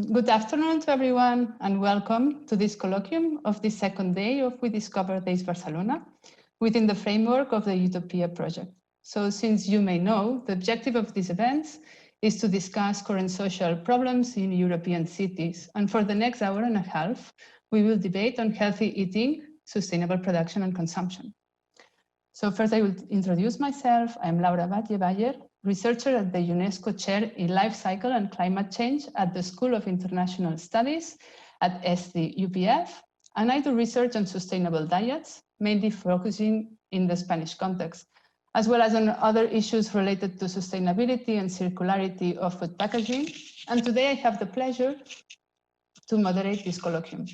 Good afternoon to everyone and welcome to this colloquium of the second day of WeDiscover Days Barcelona within the framework of the Utopia project. So since you may know, the objective of these events is to discuss current social problems in European cities. And for the next hour and a half, we will debate on healthy eating, sustainable production and consumption. So first I will introduce myself. I'm Laura Batlle-Bayer, researcher at the UNESCO Chair in Life Cycle and Climate Change at the School of International Studies at ESCI-UPF, and I do research on sustainable diets, mainly focusing in the Spanish context, as well as on other issues related to sustainability and circularity of food packaging. And today I have the pleasure to moderate this colloquium.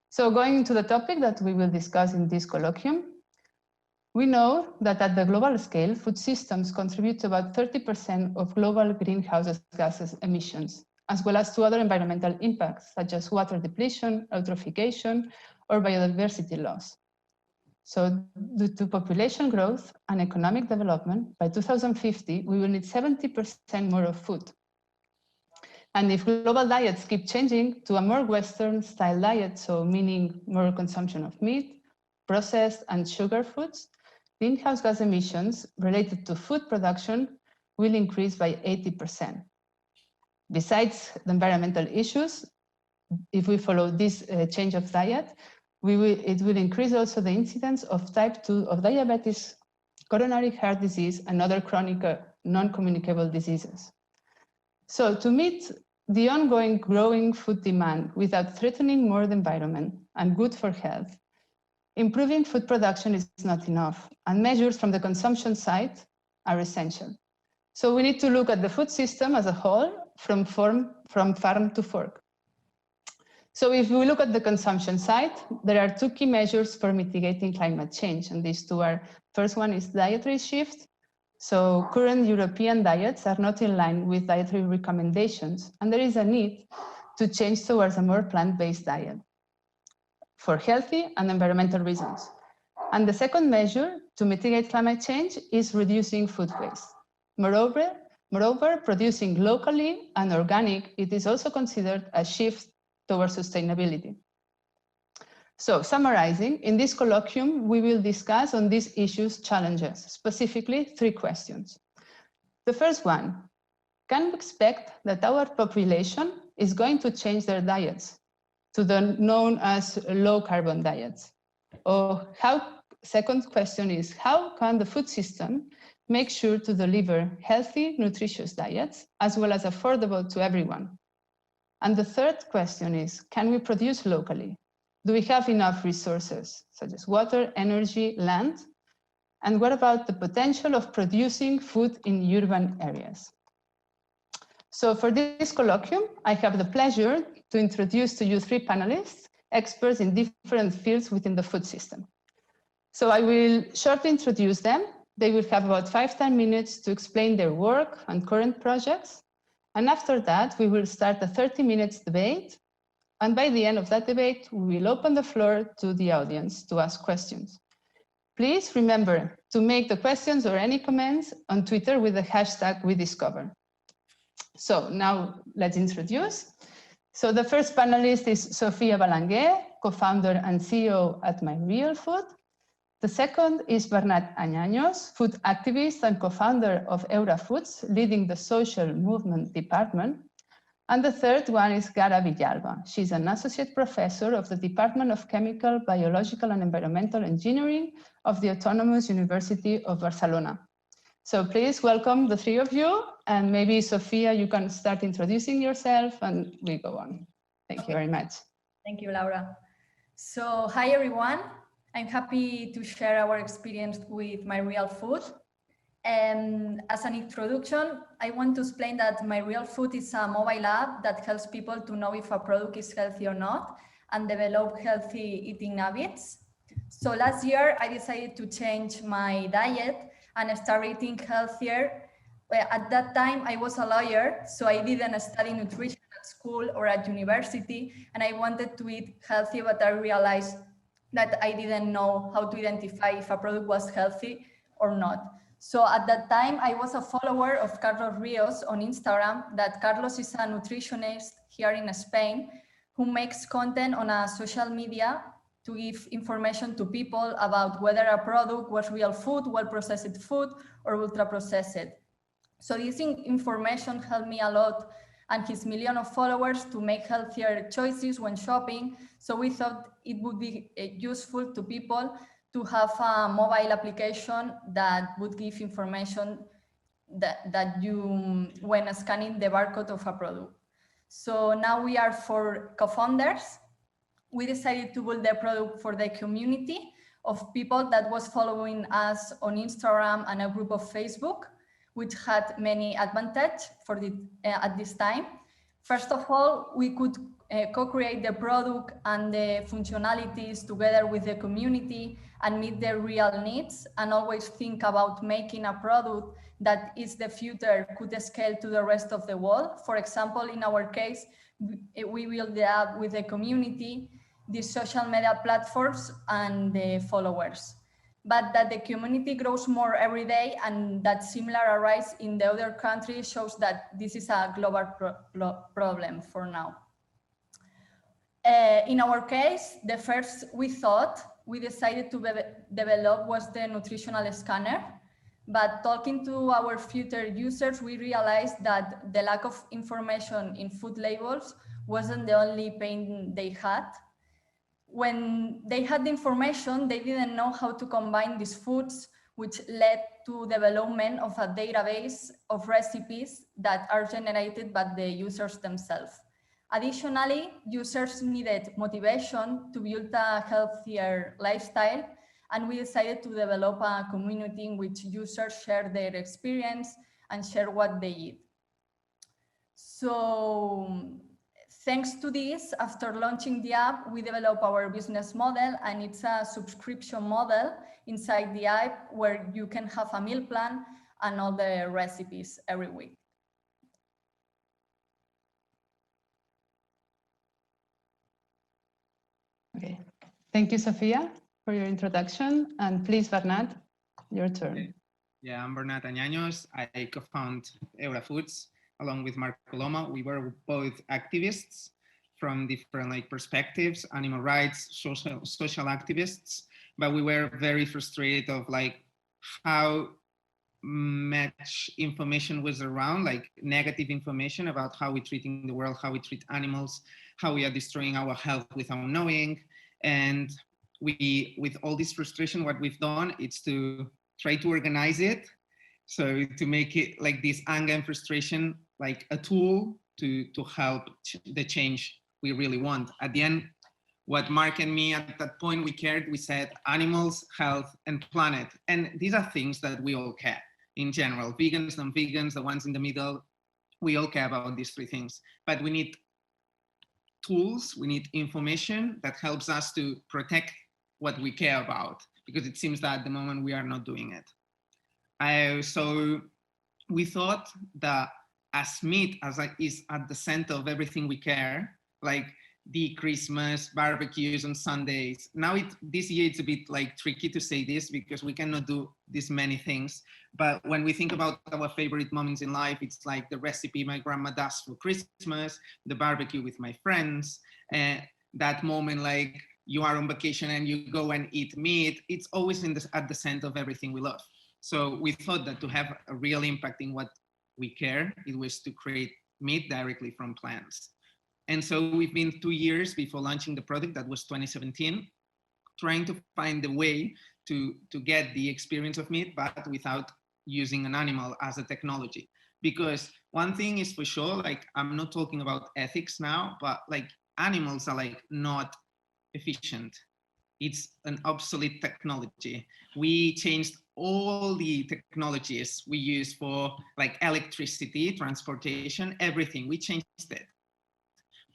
So going into the topic that we will discuss in this colloquium, we know that at the global scale, food systems contribute to about 30% of global greenhouse gases emissions, as well as to other environmental impacts, such as water depletion, eutrophication, or biodiversity loss. So due to population growth and economic development, by 2050, we will need 70% more of food. And if global diets keep changing to a more Western style diet, so meaning more consumption of meat, processed and sugar foods, greenhouse gas emissions related to food production will increase by 80%. Besides the environmental issues, if we follow this change of diet, it will increase also the incidence of type 2 of diabetes, coronary heart disease, and other chronic non-communicable diseases. So to meet the ongoing growing food demand without threatening more the environment and good for health, improving food production is not enough, and measures from the consumption side are essential. So we need to look at the food system as a whole from farm to fork. So if we look at the consumption side, there are two key measures for mitigating climate change, and these two are, first one is dietary shift. So current European diets are not in line with dietary recommendations, and there is a need to change towards a more plant-based diet for healthy and environmental reasons. And the second measure to mitigate climate change is reducing food waste. Moreover, producing locally and organic, it is also considered a shift towards sustainability. So summarizing, in this colloquium, we will discuss on these issues challenges, specifically 3 questions. The first one, can we expect that our population is going to change their diets to the known as low carbon diets? Or second question is, how can the food system make sure to deliver healthy, nutritious diets, as well as affordable to everyone? And the third question is, can we produce locally? Do we have enough resources, such as water, energy, land? And what about the potential of producing food in urban areas? So for this colloquium, I have the pleasure to introduce to you 3 panelists, experts in different fields within the food system. So I will shortly introduce them. They will have about 5–10 minutes to explain their work and current projects. And after that, we will start a 30-minute debate. And by the end of that debate, we will open the floor to the audience to ask questions. Please remember to make the questions or any comments on Twitter with the hashtag WeDiscover. So now let's introduce. So the first panelist is Sofia Belenguer, co-founder and CEO at MyRealFood. The second is Bernat Añanos, food activist and co-founder of Heura Foods, leading the social movement department. And the third one is Gara Villalba. She's an associate professor of the Department of Chemical, Biological and Environmental Engineering of the Autonomous University of Barcelona. So please welcome the 3 of you, and maybe Sofia, you can start introducing yourself and we go on. Thank you very much. Thank you, Laura. So hi, everyone. I'm happy to share our experience with MyRealFood. And as an introduction, I want to explain that MyRealFood is a mobile app that helps people to know if a product is healthy or not and develop healthy eating habits. So last year, I decided to change my diet and start eating healthier. At that time, I was a lawyer, so I didn't study nutrition at school or at university, and I wanted to eat healthy, but I realized that I didn't know how to identify if a product was healthy or not. So at that time, I was a follower of Carlos Rios on Instagram. That Carlos is a nutritionist here in Spain who makes content on a social media to give information to people about whether a product was real food, well-processed food, or ultra-processed. So this information helped me a lot and his million of followers to make healthier choices when shopping. So we thought it would be useful to people to have a mobile application that would give information that you, when scanning the barcode of a product. So now we are 4 co-founders. We decided to build the product for the community of people that was following us on Instagram and a group of Facebook, which had many advantages for at this time. First of all, we could co-create the product and the functionalities together with the community and meet their real needs, and always think about making a product that is the future could scale to the rest of the world. For example, in our case, we build the app with the community, the social media platforms, and the followers. But that the community grows more every day and that similar arise in the other countries shows that this is a global problem for now. In our case, the first we decided to develop was the nutritional scanner. But talking to our future users, we realized that the lack of information in food labels wasn't the only pain they had. When they had the information, they didn't know how to combine these foods, which led to development of a database of recipes that are generated by the users themselves. Additionally, users needed motivation to build a healthier lifestyle, and we decided to develop a community in which users share their experience and share what they eat. So thanks to this, after launching the app, we developed our business model, and it's a subscription model inside the app where you can have a meal plan and all the recipes every week. Okay, thank you, Sofia, for your introduction. And please, Bernat, your turn. Yeah, I'm Bernat Añanos. I co-found Heura Foods along with Mark Coloma. We were both activists from different perspectives, animal rights, social activists, but we were very frustrated of how much information was around, negative information about how we're treating the world, how we treat animals, how we are destroying our health without knowing. And we, with all this frustration, what we've done is to try to organize it. So to make it this anger and frustration, a tool to help the change we really want. At the end, what Mark and me at that point, we said animals, health, and planet. And these are things that we all care in general, vegans, non-vegans, the ones in the middle, we all care about these 3 things. But we need tools, we need information that helps us to protect what we care about, because it seems that at the moment we are not doing it. So we thought that as meat is at the center of everything we care, the Christmas barbecues on Sundays. Now this year it's a bit tricky to say this because we cannot do this many things. But when we think about our favorite moments in life, it's the recipe my grandma does for Christmas, the barbecue with my friends, that moment you are on vacation and you go and eat meat. It's always at the center of everything we love. So we thought that to have a real impact in what we care, it was to create meat directly from plants. And so we've been 2 years before launching the product, that was 2017, trying to find a way to get the experience of meat, but without using an animal as a technology. Because one thing is for sure, I'm not talking about ethics now, but animals are not efficient. It's an obsolete technology. We changed all the technologies we use for electricity, transportation, everything, we changed it.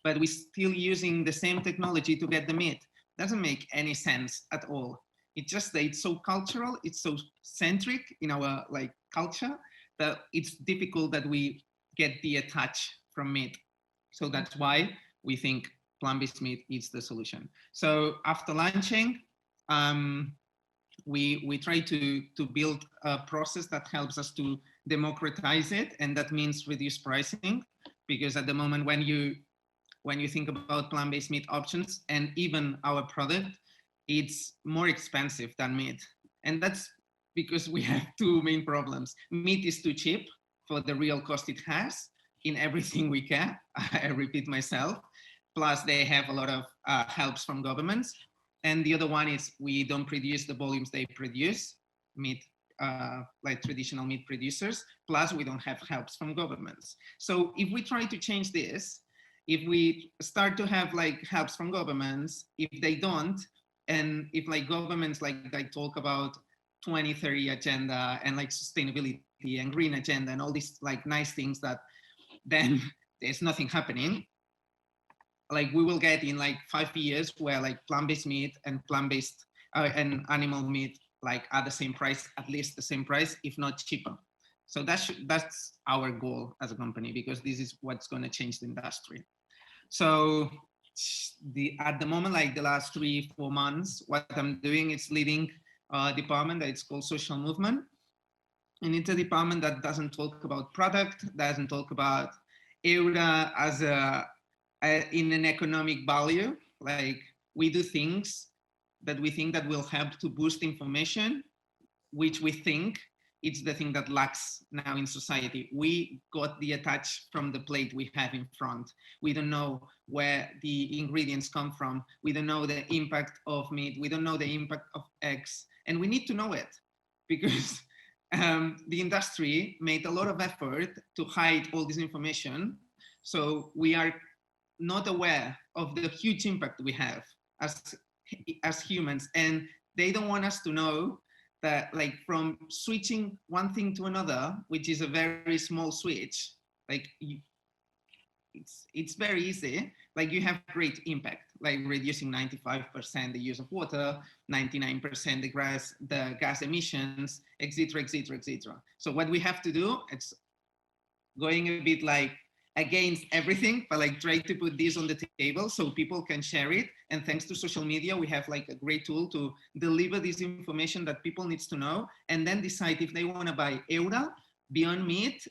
But we're still using the same technology to get the meat. Doesn't make any sense at all. It's just that it's so cultural, it's so centric in our culture that it's difficult that we get the attach from meat. So that's why we think plant-based meat is the solution. So after launching, we try to build a process that helps us to democratize it, and that means reduce pricing, because at the moment when you think about plant-based meat options and even our product, it's more expensive than meat. And that's because we have two main problems. Meat is too cheap for the real cost it has in everything we can. I repeat myself. Plus they have a lot of helps from governments. And the other one is we don't produce the volumes they produce, meat, like traditional meat producers, plus we don't have helps from governments. So if we try to change this, if we start to have like helps from governments, if they don't, and if like governments like talk about 2030 agenda and like sustainability and green agenda and all these like nice things, that then there's nothing happening. Like we will get in like 5 years where like plant-based meat and plant-based and animal meat like at the same price, at least the same price, if not cheaper. So that's our goal as a company, because this is what's going to change the industry. So at the moment, like the last 3-4 months, what I'm doing is leading a department that it's called Social Movement. And it's a department that doesn't talk about product, doesn't talk about Heura as in an economic value. Like we do things that we think that will help to boost information, which we think it's the thing that lacks now in society. We got the attach from the plate we have in front. We don't know where the ingredients come from. We don't know the impact of meat. We don't know the impact of eggs. And we need to know it, because the industry made a lot of effort to hide all this information. So we are not aware of the huge impact we have as humans. And they don't want us to know that, like, from switching one thing to another, which is a very small switch, like it's very easy. Like you have great impact, like reducing 95% the use of water, 99% the gas emissions, etc., etc., etc. So what we have to do, it's going a bit like against everything, but like try to put this on the table so people can share it. And thanks to social media, we have like a great tool to deliver this information that people needs to know, and then decide if they want to buy Heura, Beyond Meat,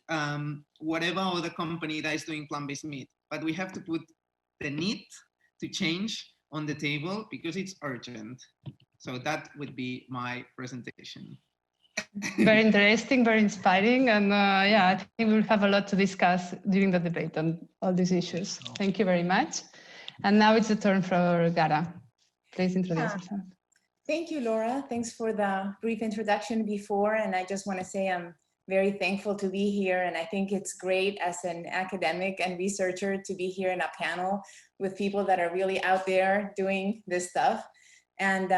whatever other company that is doing plant-based meat. But we have to put the need to change on the table because it's urgent. So that would be my presentation. Very interesting, very inspiring. And yeah, I think we'll have a lot to discuss during the debate on all these issues. Thank you very much. And now it's the turn for Gara. Please introduce yourself. Thank you, Laura. Thanks for the brief introduction before. And I just want to say I'm very thankful to be here. And I think it's great as an academic and researcher to be here in a panel with people that are really out there doing this stuff. And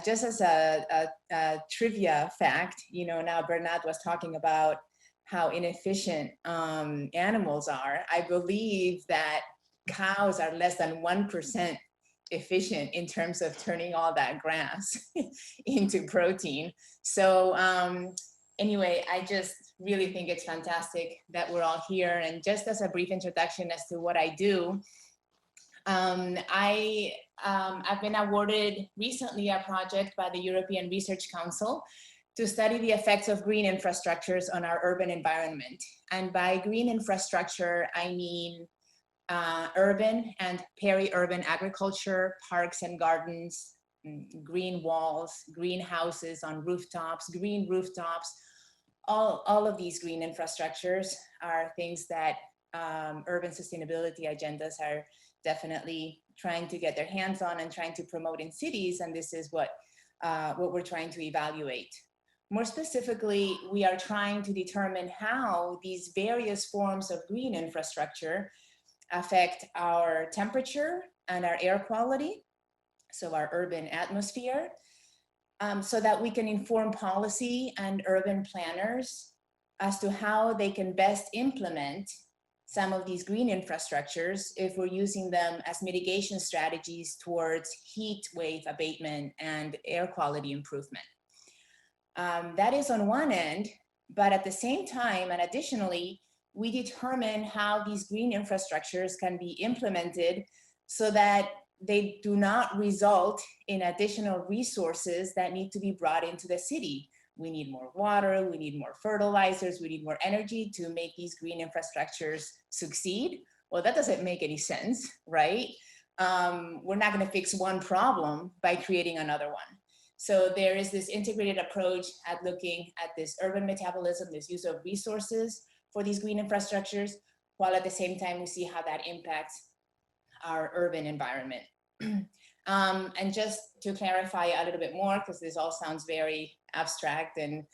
just as a trivia fact, you know, now Bernat was talking about how inefficient animals are. I believe that cows are less than 1% efficient in terms of turning all that grass into protein. So anyway, I just really think it's fantastic that we're all here. And just as a brief introduction as to what I do, I've been awarded recently a project by the European Research Council to study the effects of green infrastructures on our urban environment. And by green infrastructure, I mean urban and peri-urban agriculture, parks and gardens, green walls, greenhouses on rooftops, green rooftops. All of these green infrastructures are things that urban sustainability agendas are definitely trying to get their hands on and trying to promote in cities, and this is what we're trying to evaluate. More specifically, we are trying to determine how these various forms of green infrastructure affect our temperature and our air quality, so our urban atmosphere, so that we can inform policy and urban planners as to how they can best implement some of these green infrastructures if we're using them as mitigation strategies towards heat wave abatement and air quality improvement. That is on one end, but at the same time, and additionally, we determine how these green infrastructures can be implemented so that they do not result in additional resources that need to be brought into the city. We need more water, we need more fertilizers, we need more energy to make these green infrastructures succeed. Well, that doesn't make any sense, right? We're not going to fix one problem by creating another one. So there is this integrated approach at looking at this urban metabolism, this use of resources for these green infrastructures, while at the same time we see how that impacts our urban environment. And just to clarify a little bit more, because this all sounds very abstract and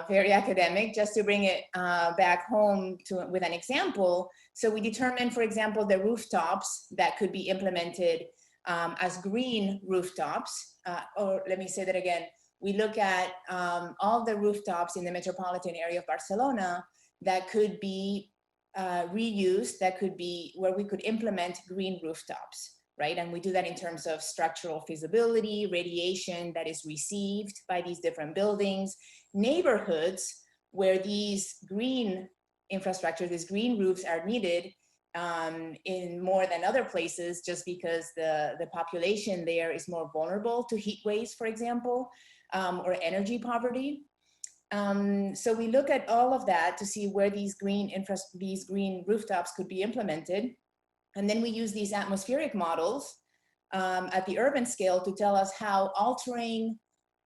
very academic, just to bring it back home with an example. So we determined, for example, the rooftops that could be implemented as green rooftops, or let me say that again, we look at all the rooftops in the metropolitan area of Barcelona that could be reused, that could be where we could implement green rooftops, right? And we do that in terms of structural feasibility, radiation that is received by these different buildings, neighborhoods where these green infrastructure, these green roofs are needed in more than other places, just because the population there is more vulnerable to heat waves, for example, or energy poverty. So we look at all of that to see where these green rooftops could be implemented. And then we use these atmospheric models at the urban scale to tell us how altering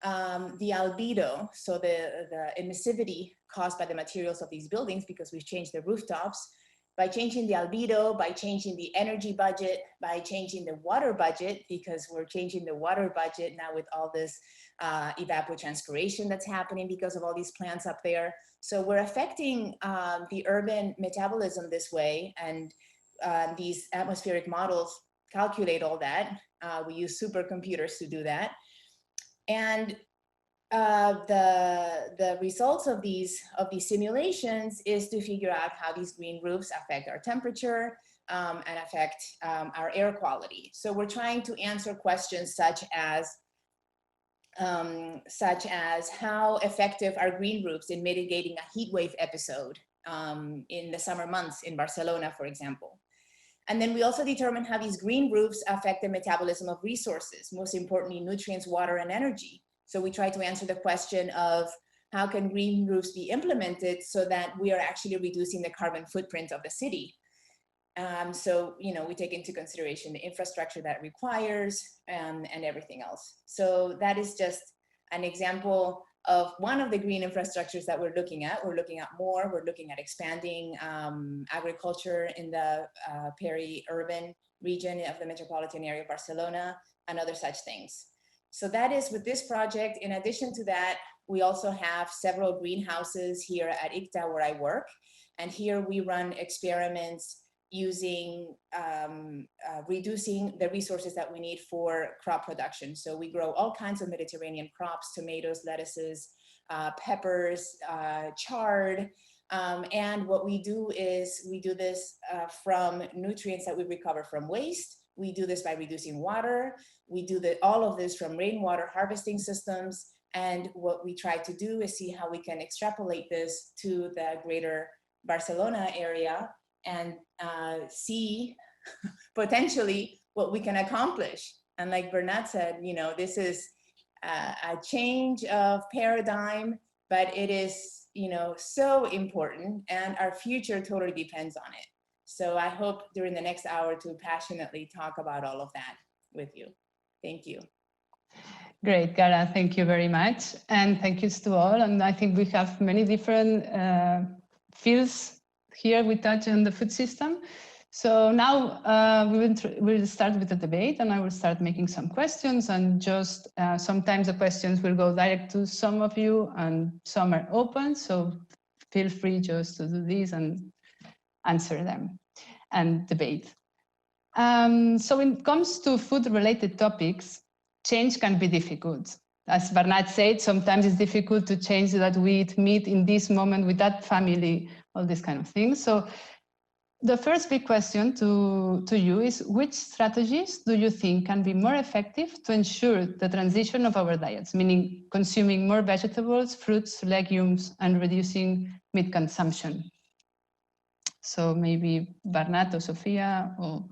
the albedo, so the emissivity caused by the materials of these buildings, because we've changed the rooftops, by changing the albedo, by changing the energy budget, by changing the water budget, because we're changing the water budget now with all this evapotranspiration that's happening because of all these plants up there. So we're affecting the urban metabolism this way, and these atmospheric models calculate all that. We use supercomputers to do that. And the results of these simulations is to figure out how these green roofs affect our temperature and affect our air quality. So we're trying to answer questions such as how effective are green roofs in mitigating a heat wave episode in the summer months in Barcelona, for example. And then we also determine how these green roofs affect the metabolism of resources, most importantly, nutrients, water, and energy. So we try to answer the question of how can green roofs be implemented so that we are actually reducing the carbon footprint of the city. So, you know, we take into consideration the infrastructure that it requires and everything else. So that is just an example of one of the green infrastructures that we're looking at. We're looking at more. We're looking at expanding agriculture in the peri-urban region of the metropolitan area of Barcelona and other such things. So that is with this project. In addition to that, we also have several greenhouses here at ICTA where I work. And here we run experiments using reducing the resources that we need for crop production. So we grow all kinds of Mediterranean crops, tomatoes, lettuces, peppers, chard. And what we do is we do this from nutrients that we recover from waste. We do this by reducing water. We do all of this from rainwater harvesting systems. And what we try to do is see how we can extrapolate this to the greater Barcelona area and see potentially what we can accomplish. And like Bernat said, you know, this is a change of paradigm, but it is, you know, so important, and our future totally depends on it. So I hope during the next hour to passionately talk about all of that with you. Thank you. Great, Gara, thank you very much. And thank yous to all. And I think we have many different fields here. We touch on the food system. So now we'll start with the debate, and I will start making some questions, and just sometimes the questions will go direct to some of you and some are open. So feel free just to do this and answer them and debate. So when it comes to food-related topics, change can be difficult. As Bernat said, sometimes it's difficult to change that we eat meat in this moment with that family, all these kind of things. So the first big question to you is, which strategies do you think can be more effective to ensure the transition of our diets, meaning consuming more vegetables, fruits, legumes, and reducing meat consumption? So maybe Bernat or Sofia or...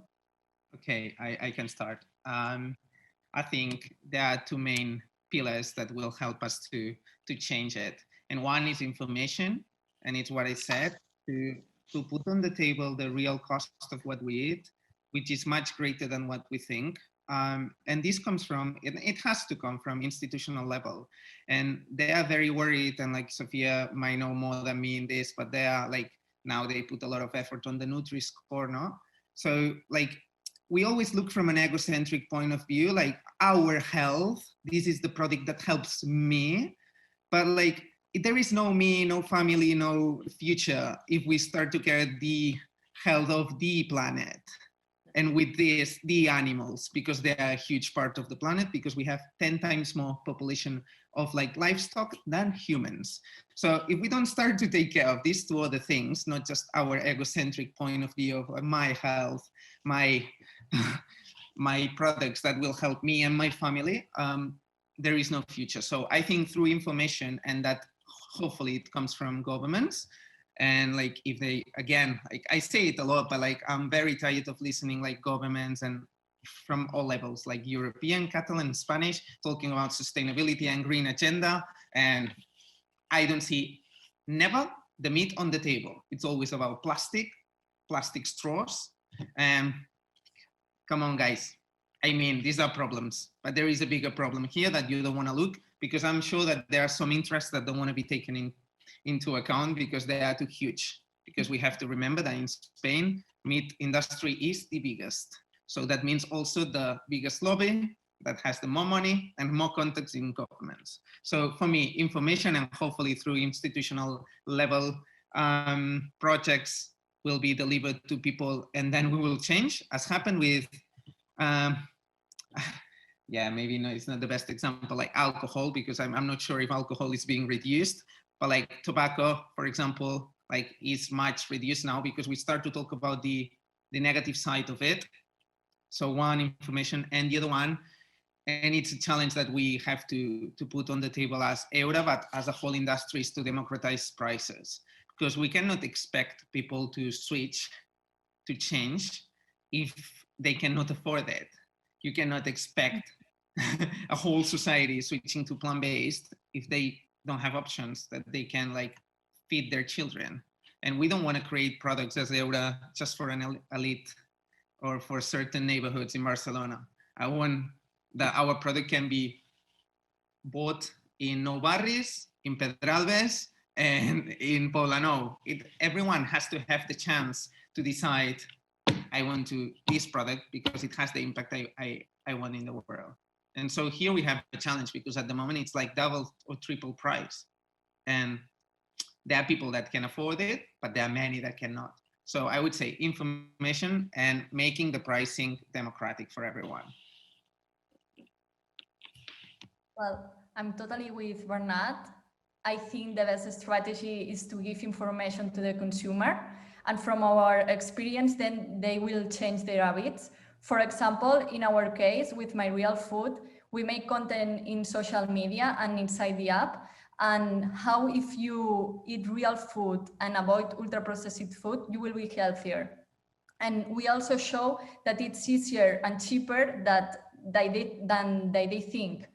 Okay, I can start. I think there are two main pillars that will help us to change it. And one is information, and it's what I said, to put on the table the real cost of what we eat, which is much greater than what we think. And this comes from, it has to come from institutional level. And they are very worried, and like Sofia might know more than me in this, but they are like, now they put a lot of effort on the Nutri-Score, no? So like, we always look from an egocentric point of view, like our health, this is the product that helps me. But like, there is no me, no family, no future if we start to care the health of the planet. And with this, the animals, because they are a huge part of the planet, because we have 10 times more population of like livestock than humans. So if we don't start to take care of these two other things, not just our egocentric point of view of my health, my products that will help me and my family, there is no future. So I think through information, and that hopefully it comes from governments, and like if they, again, like I say it a lot, but like I'm very tired of listening like governments and from all levels, like European, Catalan, Spanish, talking about sustainability and green agenda. And I don't see never the meat on the table. It's always about plastic straws. And come on, guys. I mean, these are problems, but there is a bigger problem here that you don't want to look, because I'm sure that there are some interests that don't want to be taken into account because they are too huge. Because we have to remember that in Spain, meat industry is the biggest. So that means also the biggest lobby that has the more money and more contacts in governments. So for me, information and hopefully through institutional level projects will be delivered to people, and then we will change, as happened with, yeah, maybe no, it's not the best example, like alcohol, because I'm not sure if alcohol is being reduced, but like tobacco, for example, like is much reduced now because we start to talk about the negative side of it. So one, information, and the other one, and it's a challenge that we have to put on the table as Heura, but as a whole industry, is to democratize prices, because we cannot expect people to switch, to change, if they cannot afford it. You cannot expect a whole society switching to plant-based if they don't have options that they can like feed their children. And we don't want to create products as Heura just for an elite or for certain neighborhoods in Barcelona. I want that our product can be bought in Nou Barris, in Pedralbes, and in Poblenou. Everyone has to have the chance to decide, I want to this product because it has the impact I want in the world. And so here we have a challenge, because at the moment it's like double or triple price. And there are people that can afford it, but there are many that cannot. So I would say information and making the pricing democratic for everyone. Well, I'm totally with Bernat. I think the best strategy is to give information to the consumer. And from our experience, then they will change their habits. For example, in our case with MyRealFood, we make content in social media and inside the app, and how if you eat real food and avoid ultra-processed food, you will be healthier. And we also show that it's easier and cheaper than they think.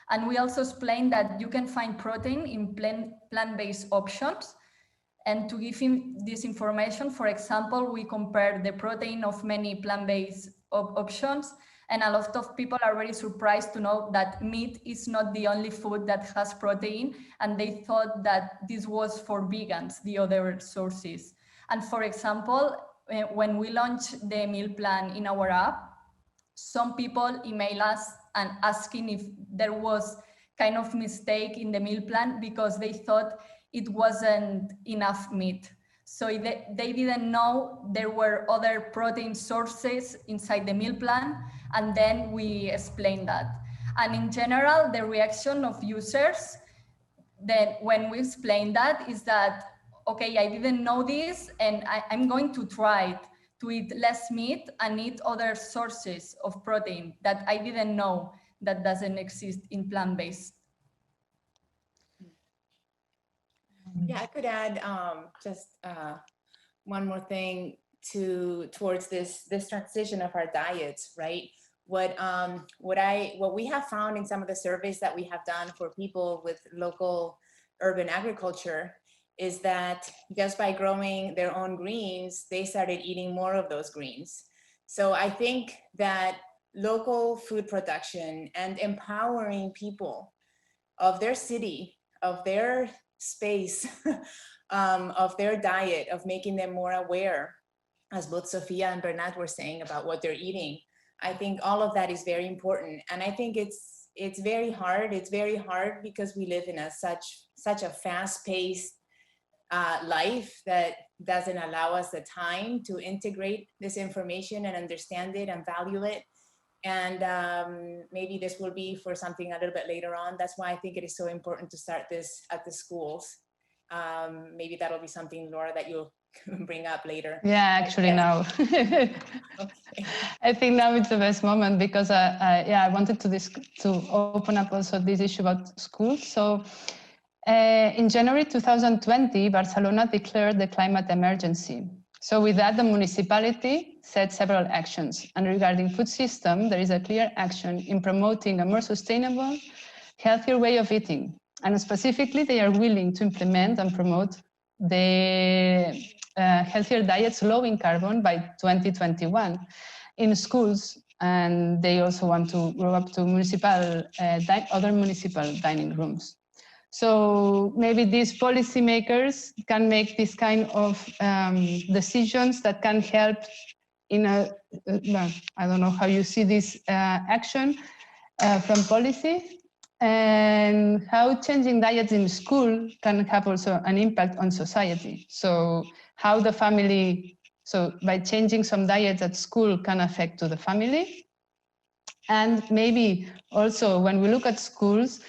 And we also explain that you can find protein in plant-based options. And to give him this information, for example, we compare the protein of many plant-based options, and a lot of people are very surprised to know that meat is not the only food that has protein, and they thought that this was for vegans, the other sources. And for example, when we launched the meal plan in our app, some people email us and asking if there was kind of mistake in the meal plan because they thought it wasn't enough meat. So they didn't know there were other protein sources inside the meal plan, and then we explained that. And in general, the reaction of users then when we explain that is that, okay, I didn't know this, and I'm going to try it, to eat less meat and eat other sources of protein that I didn't know that doesn't exist in plant-based. Yeah, I could add just one more thing towards this transition of our diets, right? what we have found in some of the surveys that we have done for people with local urban agriculture is that just by growing their own greens, they started eating more of those greens. So I think that local food production and empowering people of their city, of their space, of their diet, of making them more aware, as both Sofia and Bernat were saying about what they're eating. I think all of that is very important. And I think it's very hard. It's very hard because we live in such a fast-paced life that doesn't allow us the time to integrate this information and understand it and value it. And maybe this will be for something a little bit later on. That's why I think it is so important to start this at the schools. Maybe that'll be something, Laura, that you'll bring up later. Yeah, actually now. Okay. I think now it's the best moment because I wanted to open up also this issue about schools. So in January 2020, Barcelona declared the climate emergency. So with that, the municipality set several actions. And regarding food system, there is a clear action in promoting a more sustainable, healthier way of eating. And specifically, they are willing to implement and promote the healthier diets low in carbon by 2021 in schools. And they also want to grow up to other municipal dining rooms. So maybe these policymakers can make this kind of decisions that can help in I don't know how you see this action from policy, and how changing diets in school can have also an impact on society. So how the family, so by changing some diets at school can affect to the family. And maybe also when we look at schools,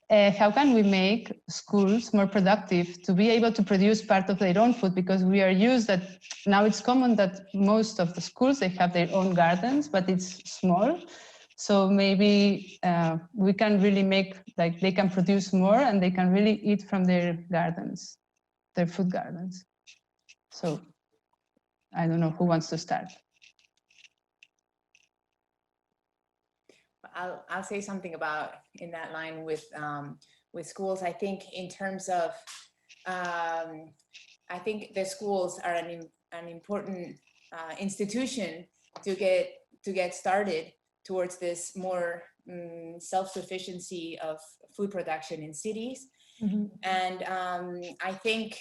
how can we make schools more productive to be able to produce part of their own food? Because we are used that now it's common that most of the schools, they have their own gardens, but it's small. So maybe we can really make, like they can produce more and they can really eat from their gardens, their food gardens. So I don't know who wants to start. I'll say something about in that line with schools. I think in terms of, I think the schools are an important institution to get started towards this more self-sufficiency of food production in cities. Mm-hmm. And I think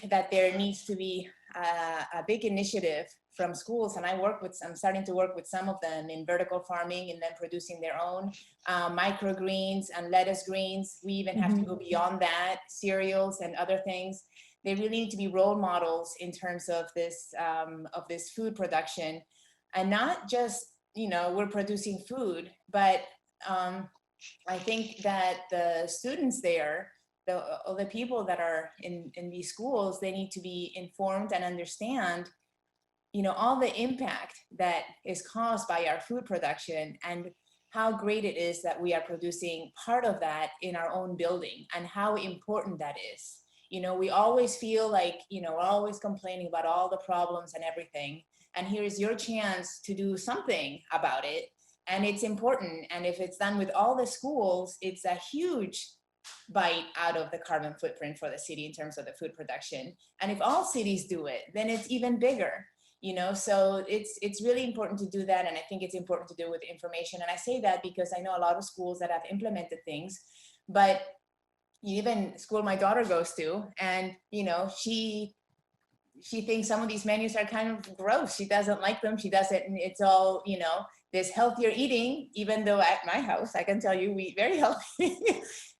that there needs to be a big initiative from schools, and I'm starting to work with some of them in vertical farming and then producing their own microgreens and lettuce greens. We even have to go beyond that, cereals and other things. They really need to be role models in terms of this food production, and not just, we're producing food, but I think that the students there, the people that are in these schools, they need to be informed and understand all the impact that is caused by our food production and how great it is that we are producing part of that in our own building and how important that is. We always feel like, we're always complaining about all the problems and everything. And here is your chance to do something about it. And it's important. And if it's done with all the schools, it's a huge bite out of the carbon footprint for the city in terms of the food production. And if all cities do it, then it's even bigger. So it's really important to do that. And I think it's important to do with information. And I say that because I know a lot of schools that have implemented things, but even school my daughter goes to, and, she thinks some of these menus are kind of gross. She doesn't like them. She doesn't, it's all, this healthier eating, even though at my house, I can tell you, we eat very healthy.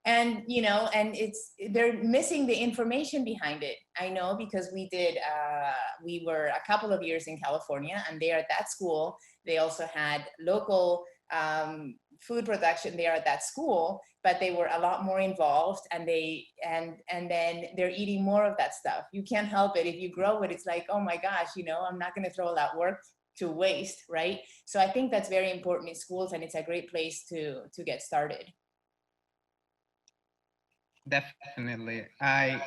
And, and they're missing the information behind it. I know, because we were a couple of years in California, and there at that school, they also had local food production there at that school, but they were a lot more involved, and then they're eating more of that stuff. You can't help it. If you grow it, it's like, oh my gosh, I'm not going to throw all that work to waste, right? So I think that's very important in schools, and it's a great place to get started. Definitely. I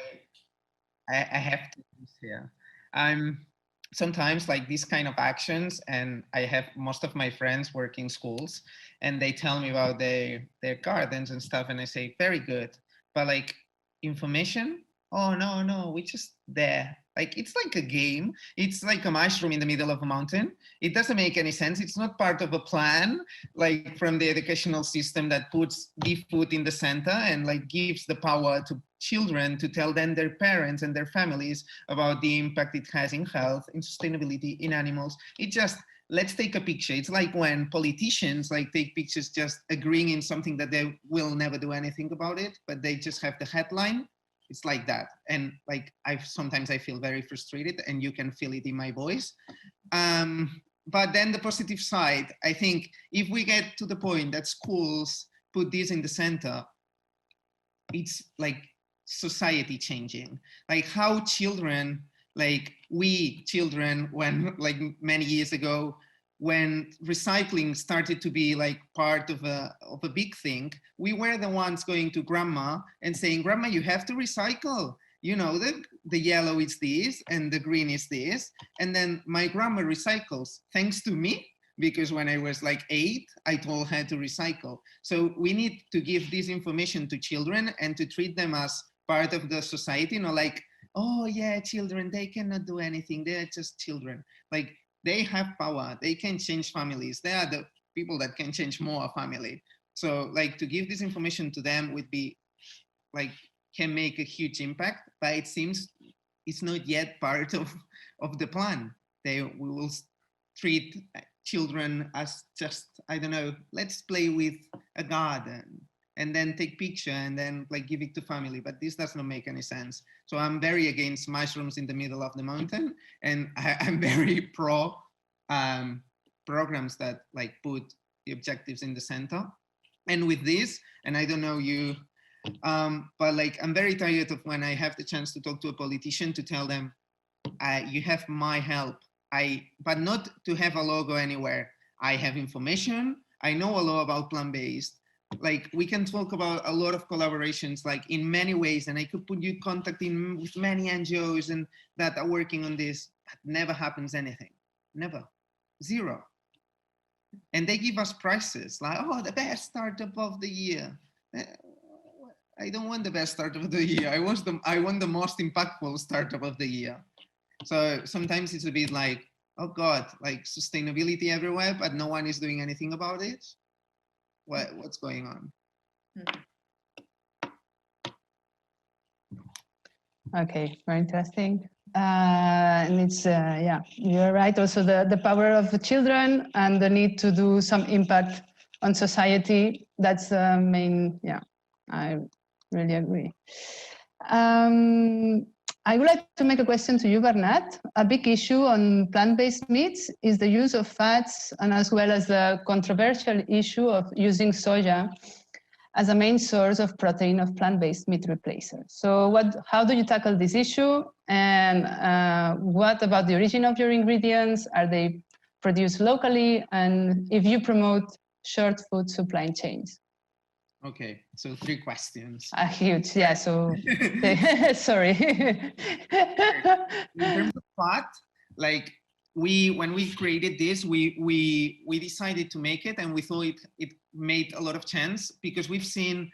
have to here. I'm sometimes like these kind of actions, and I have most of my friends work in schools, and they tell me about their gardens and stuff, and I say, very good, but like information, oh no, we just there. Like it's like a game. It's like a mushroom in the middle of a mountain. It doesn't make any sense. It's not part of a plan, like from the educational system that puts the food in the center and like gives the power to children to tell then their parents and their families about the impact it has in health, in sustainability, in animals. It just, let's take a picture. It's like when politicians like take pictures just agreeing in something that they will never do anything about it, but they just have the headline. It's like that. And like, sometimes I feel very frustrated, and you can feel it in my voice. But then the positive side, I think if we get to the point that schools put this in the center, it's like society changing. Like how children, like we children, when like many years ago, when recycling started to be like part of a big thing, we were the ones going to grandma and saying, grandma, you have to recycle. You know, the yellow is this and the green is this. And then my grandma recycles thanks to me, because when I was like 8, I told her to recycle. So we need to give this information to children and to treat them as part of the society, not like, oh yeah, children, they cannot do anything. They're just children. Like, they have power, they can change families. They are the people that can change more family. So like to give this information to them would be like, can make a huge impact, but it seems it's not yet part of the plan. We will treat children as just, I don't know, let's play with a garden and then take picture and then like give it to family, but this does not make any sense. So I'm very against mushrooms in the middle of the mountain, and I'm very pro programs that like put the objectives in the center. And with this, and I don't know you, but like I'm very tired of when I have the chance to talk to a politician to tell them, you have my help, but not to have a logo anywhere. I have information, I know a lot about plant-based. Like we can talk about a lot of collaborations, like in many ways, and I could put you in contact with many NGOs and that are working on this, but never happens anything, never, zero. And they give us prizes like, oh, the best startup of the year. I don't want the best startup of the year. I want the most impactful startup of the year. So sometimes it's a bit like, oh God, like sustainability everywhere, but no one is doing anything about it. What's going on? Okay, very interesting. And it's, yeah, you're right. Also the power of the children and the need to do some impact on society. That's the main, yeah, I really agree. I would like to make a question to you, Bernat. A big issue on plant-based meats is the use of fats, and as well as the controversial issue of using soya as a main source of protein of plant-based meat replacer. So how do you tackle this issue? And what about the origin of your ingredients? Are they produced locally? And if you promote short food supply chains? Okay, so 3 questions. Huge, yeah, so, sorry. In terms of fat, like when we created this, we decided to make it, and we thought it made a lot of sense because we've seen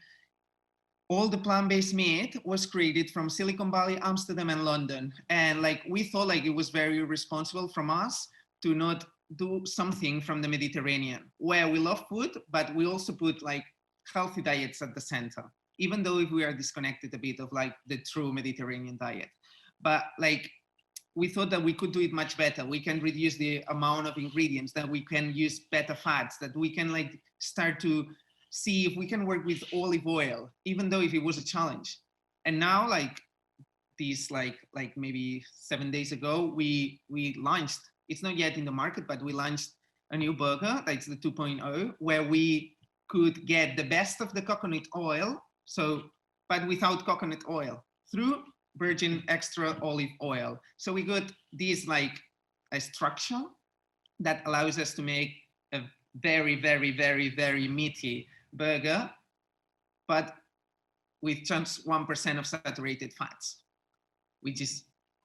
all the plant-based meat was created from Silicon Valley, Amsterdam, and London. And like we thought like it was very irresponsible from us to not do something from the Mediterranean, where we love food, but we also put like healthy diets at the center, even though if we are disconnected a bit of like the true Mediterranean diet. But like we thought that we could do it much better. We can reduce the amount of ingredients, that we can use better fats, that we can like start to see if we can work with olive oil, even though if it was a challenge. And now like these like maybe 7 days ago, we launched, it's not yet in the market, but we launched a new burger, like the 2.0, where we could get the best of the coconut oil, but without coconut oil, through virgin extra olive oil. So we got this like a structure that allows us to make a very, very, very, very meaty burger, but with just 1% of saturated fats, which is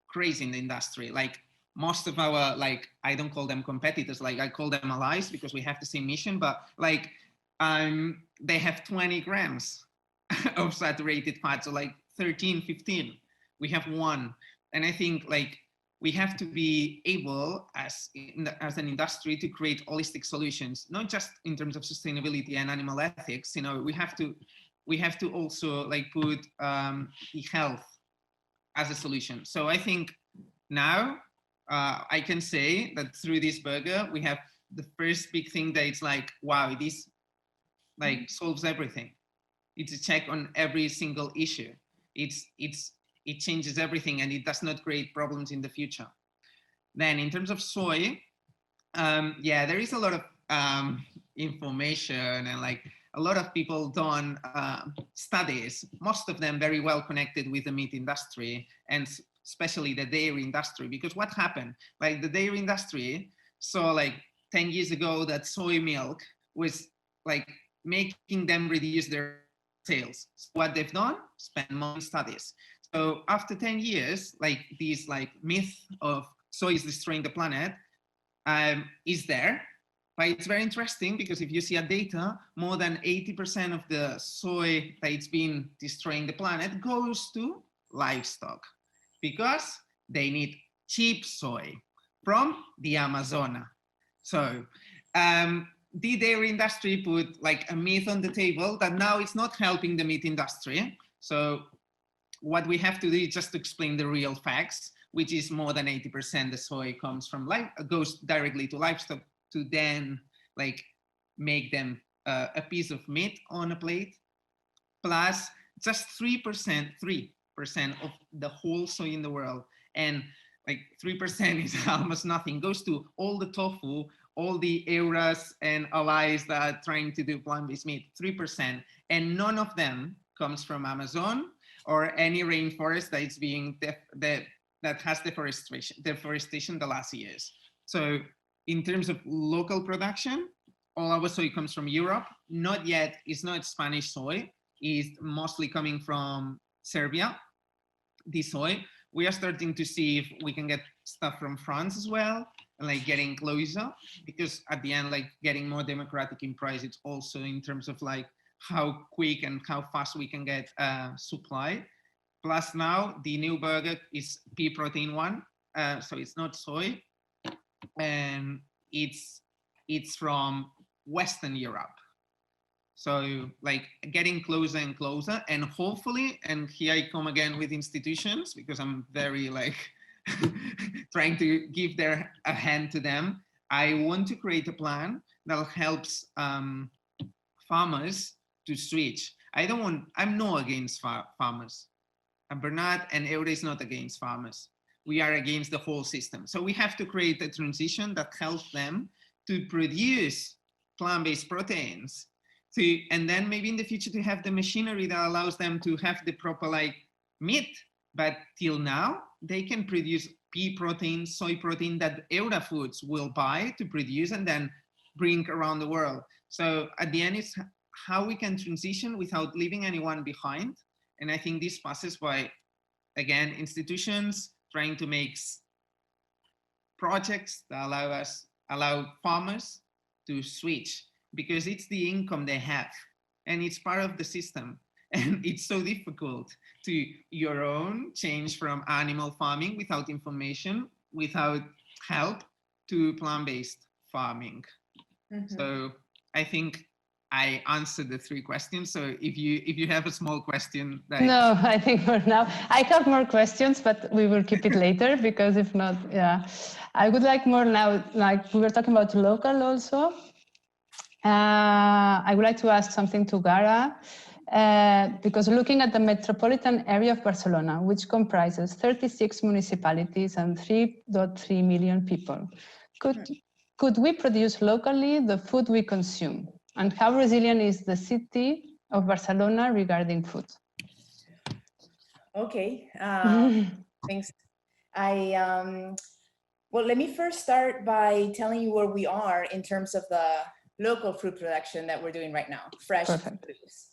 crazy in the industry. Like most of our, like, I don't call them competitors, like I call them allies because we have the same mission, but like they have 20 grams of saturated fat, so like 13, 15. We have 1. And I think like we have to be able as an industry to create holistic solutions, not just in terms of sustainability and animal ethics. You know, we have to also like put the health as a solution. So I think now I can say that through this burger, we have the first big thing that it's like, wow, this like solves everything. It's a check on every single issue. It changes everything, and it does not create problems in the future. Then in terms of soy, yeah, there is a lot of information, and like a lot of people done studies, most of them very well connected with the meat industry and especially the dairy industry. Because what happened, like the dairy industry saw like 10 years ago that soy milk was like making them reduce their sales. So what they've done, spend money on studies. So after 10 years, like this like myth of soy is destroying the planet is there. But it's very interesting because if you see a data, more than 80% of the soy that's been destroying the planet goes to livestock because they need cheap soy from the Amazon. So the dairy industry put like a myth on the table that now it's not helping the meat industry. So what we have to do is just to explain the real facts, which is more than 80% the soy comes from goes directly to livestock to then like make them a piece of meat on a plate, plus just 3% of the whole soy in the world, and like 3% is almost nothing, goes to all the tofu, all the Heuras and allies that are trying to do plant-based meat, 3%, and none of them comes from Amazon or any rainforest that is being that has deforestation the last years. So in terms of local production, all our soy comes from Europe. Not yet, it's not Spanish soy, it's mostly coming from Serbia, the soy. We are starting to see if we can get stuff from France as well, and like getting closer, because at the end, like getting more democratic in price, it's also in terms of like how quick and how fast we can get supply. Plus now the new burger is pea protein one, so it's not soy, and it's from Western Europe. So like getting closer and closer, and hopefully, and here I come again with institutions because I'm very like trying to give a hand to them. I want to create a plan that helps farmers to switch. I'm not against farmers. And Bernat and Heura is not against farmers. We are against the whole system. So we have to create a transition that helps them to produce plant-based proteins, and then maybe in the future to have the machinery that allows them to have the proper like meat. But till now, they can produce pea protein, soy protein that Heura Foods will buy to produce and then bring around the world. So at the end, it's how we can transition without leaving anyone behind. And I think this passes by, again, institutions trying to make projects that allow farmers to switch, because it's the income they have and it's part of the system. And it's so difficult to your own change from animal farming without information, without help, to plant-based farming. Mm-hmm. So I think I answered the 3 questions. So if you have a small question. No, I think for now, I have more questions, but we will keep it later, because if not, yeah. I would like more now, like we were talking about local also. I would like to ask something to Gara, because looking at the metropolitan area of Barcelona, which comprises 36 municipalities and 3.3 million people, could we produce locally the food we consume? And how resilient is the city of Barcelona regarding food? Okay, thanks. Well, let me first start by telling you where we are in terms of the local food production that we're doing right now, fresh produce.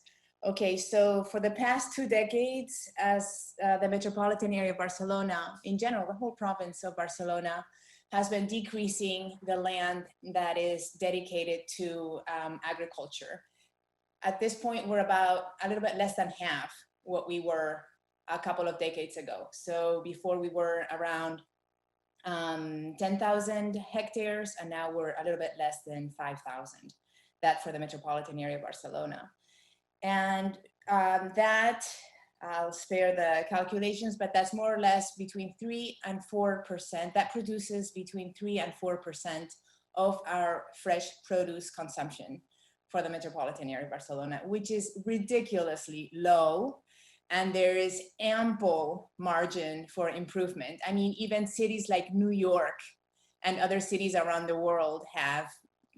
Okay, so for the past 2 decades, as the metropolitan area of Barcelona, in general, the whole province of Barcelona has been decreasing the land that is dedicated to agriculture. At this point, we're about a little bit less than half what we were a couple of decades ago. So before we were around 10,000 hectares, and now we're a little bit less than 5,000. That for the metropolitan area of Barcelona. And that, I'll spare the calculations, but that's more or less between 3 and 4%. That produces between 3 and 4% of our fresh produce consumption for the metropolitan area of Barcelona, which is ridiculously low. And there is ample margin for improvement. I mean, even cities like New York and other cities around the world have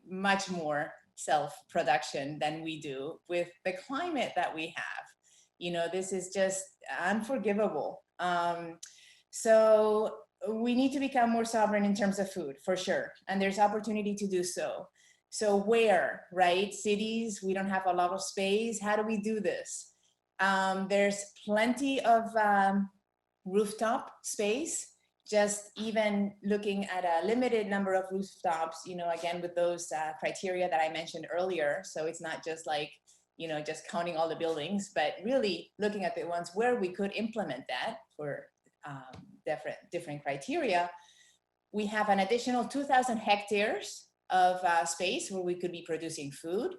much more self-production than we do with the climate that we have. You know, this is just unforgivable. So we need to become more sovereign in terms of food, for sure. And there's opportunity to do so. So where, right? Cities, we don't have a lot of space. How do we do this? There's plenty of rooftop space. Just even looking at a limited number of rooftops, you know, again, with those criteria that I mentioned earlier. So it's not just like, you know, just counting all the buildings, but really looking at the ones where we could implement that for different criteria. We have an additional 2,000 hectares of space where we could be producing food.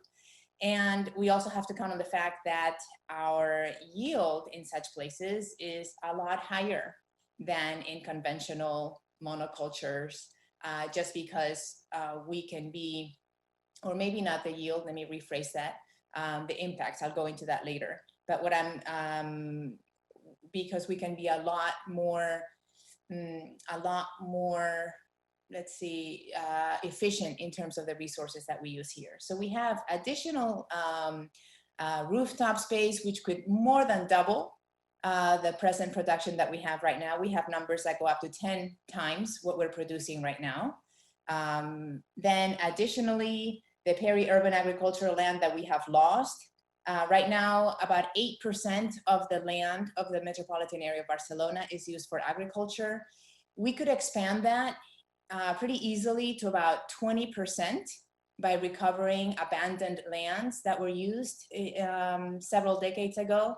And we also have to count on the fact that our yield in such places is a lot higher than in conventional monocultures, just because we can be, or maybe not the yield, let me rephrase that, the impacts, I'll go into that later. But what because we can be a lot more, let's see, efficient in terms of the resources that we use here. So we have additional rooftop space, which could more than double the present production that we have right now. We have numbers that go up to 10 times what we're producing right now. Then additionally, the peri-urban agricultural land that we have lost. Right now, about 8% of the land of the metropolitan area of Barcelona is used for agriculture. We could expand that pretty easily to about 20% by recovering abandoned lands that were used several decades ago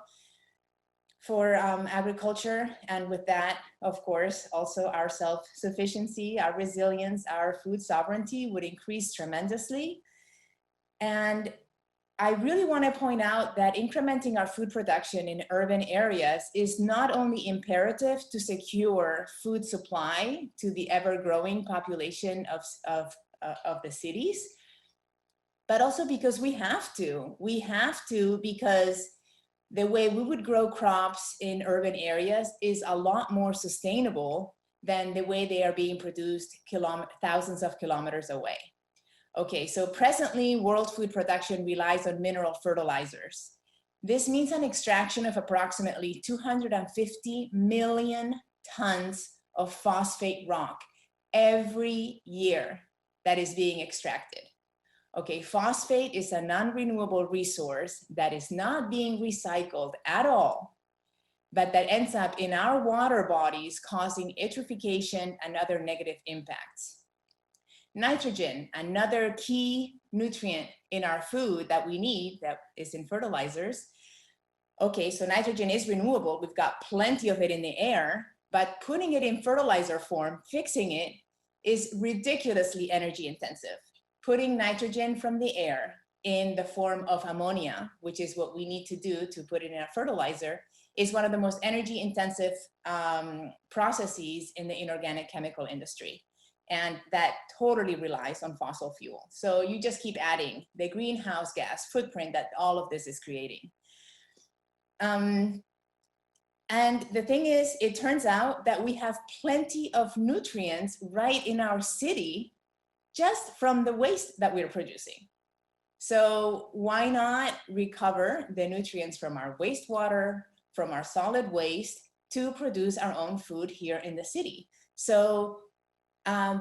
for agriculture. And with that, of course, also our self-sufficiency, our resilience, our food sovereignty would increase tremendously. And I really want to point out that incrementing our food production in urban areas is not only imperative to secure food supply to the ever-growing population of the cities, but also because we have to. We have to because the way we would grow crops in urban areas is a lot more sustainable than the way they are being produced thousands of kilometers away. Okay, so presently world food production relies on mineral fertilizers. This means an extraction of approximately 250 million tons of phosphate rock every year that is being extracted. Okay, phosphate is a non-renewable resource that is not being recycled at all, but that ends up in our water bodies causing eutrophication and other negative impacts. Nitrogen, another key nutrient in our food that we need, that is in fertilizers. Okay, so nitrogen is renewable. We've got plenty of it in the air, but putting it in fertilizer form, fixing it, is ridiculously energy intensive. Putting nitrogen from the air in the form of ammonia, which is what we need to do to put it in a fertilizer, is one of the most energy intensive processes in the inorganic chemical industry. And that totally relies on fossil fuel. So you just keep adding the greenhouse gas footprint that all of this is creating. And the thing is, it turns out that we have plenty of nutrients right in our city just from the waste that we're producing. So why not recover the nutrients from our wastewater, from our solid waste, to produce our own food here in the city? So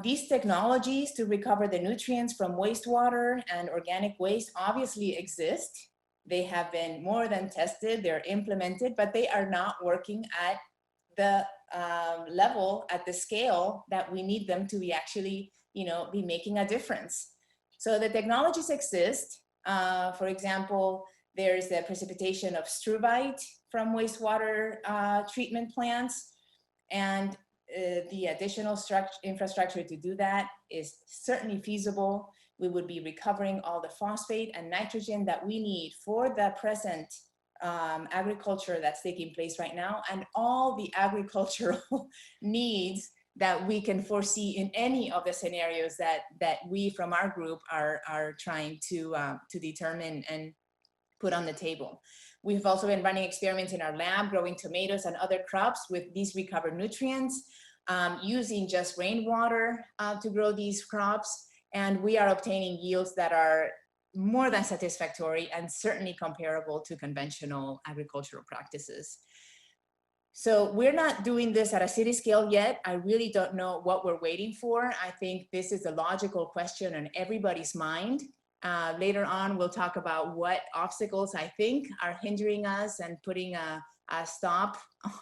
these technologies to recover the nutrients from wastewater and organic waste obviously exist. They have been more than tested, they're implemented, but they are not working at the level, at the scale that we need them to be actually, be making a difference. So the technologies exist. For example, there's the precipitation of struvite from wastewater treatment plants, and the additional infrastructure to do that is certainly feasible. We would be recovering all the phosphate and nitrogen that we need for the present agriculture that's taking place right now, and all the agricultural needs that we can foresee in any of the scenarios that we from our group are trying to determine and put on the table. We've also been running experiments in our lab, growing tomatoes and other crops with these recovered nutrients, using just rainwater to grow these crops. And we are obtaining yields that are more than satisfactory and certainly comparable to conventional agricultural practices. So we're not doing this at a city scale yet. I really don't know what we're waiting for. I think this is a logical question on everybody's mind. Later on, we'll talk about what obstacles I think are hindering us and putting a stop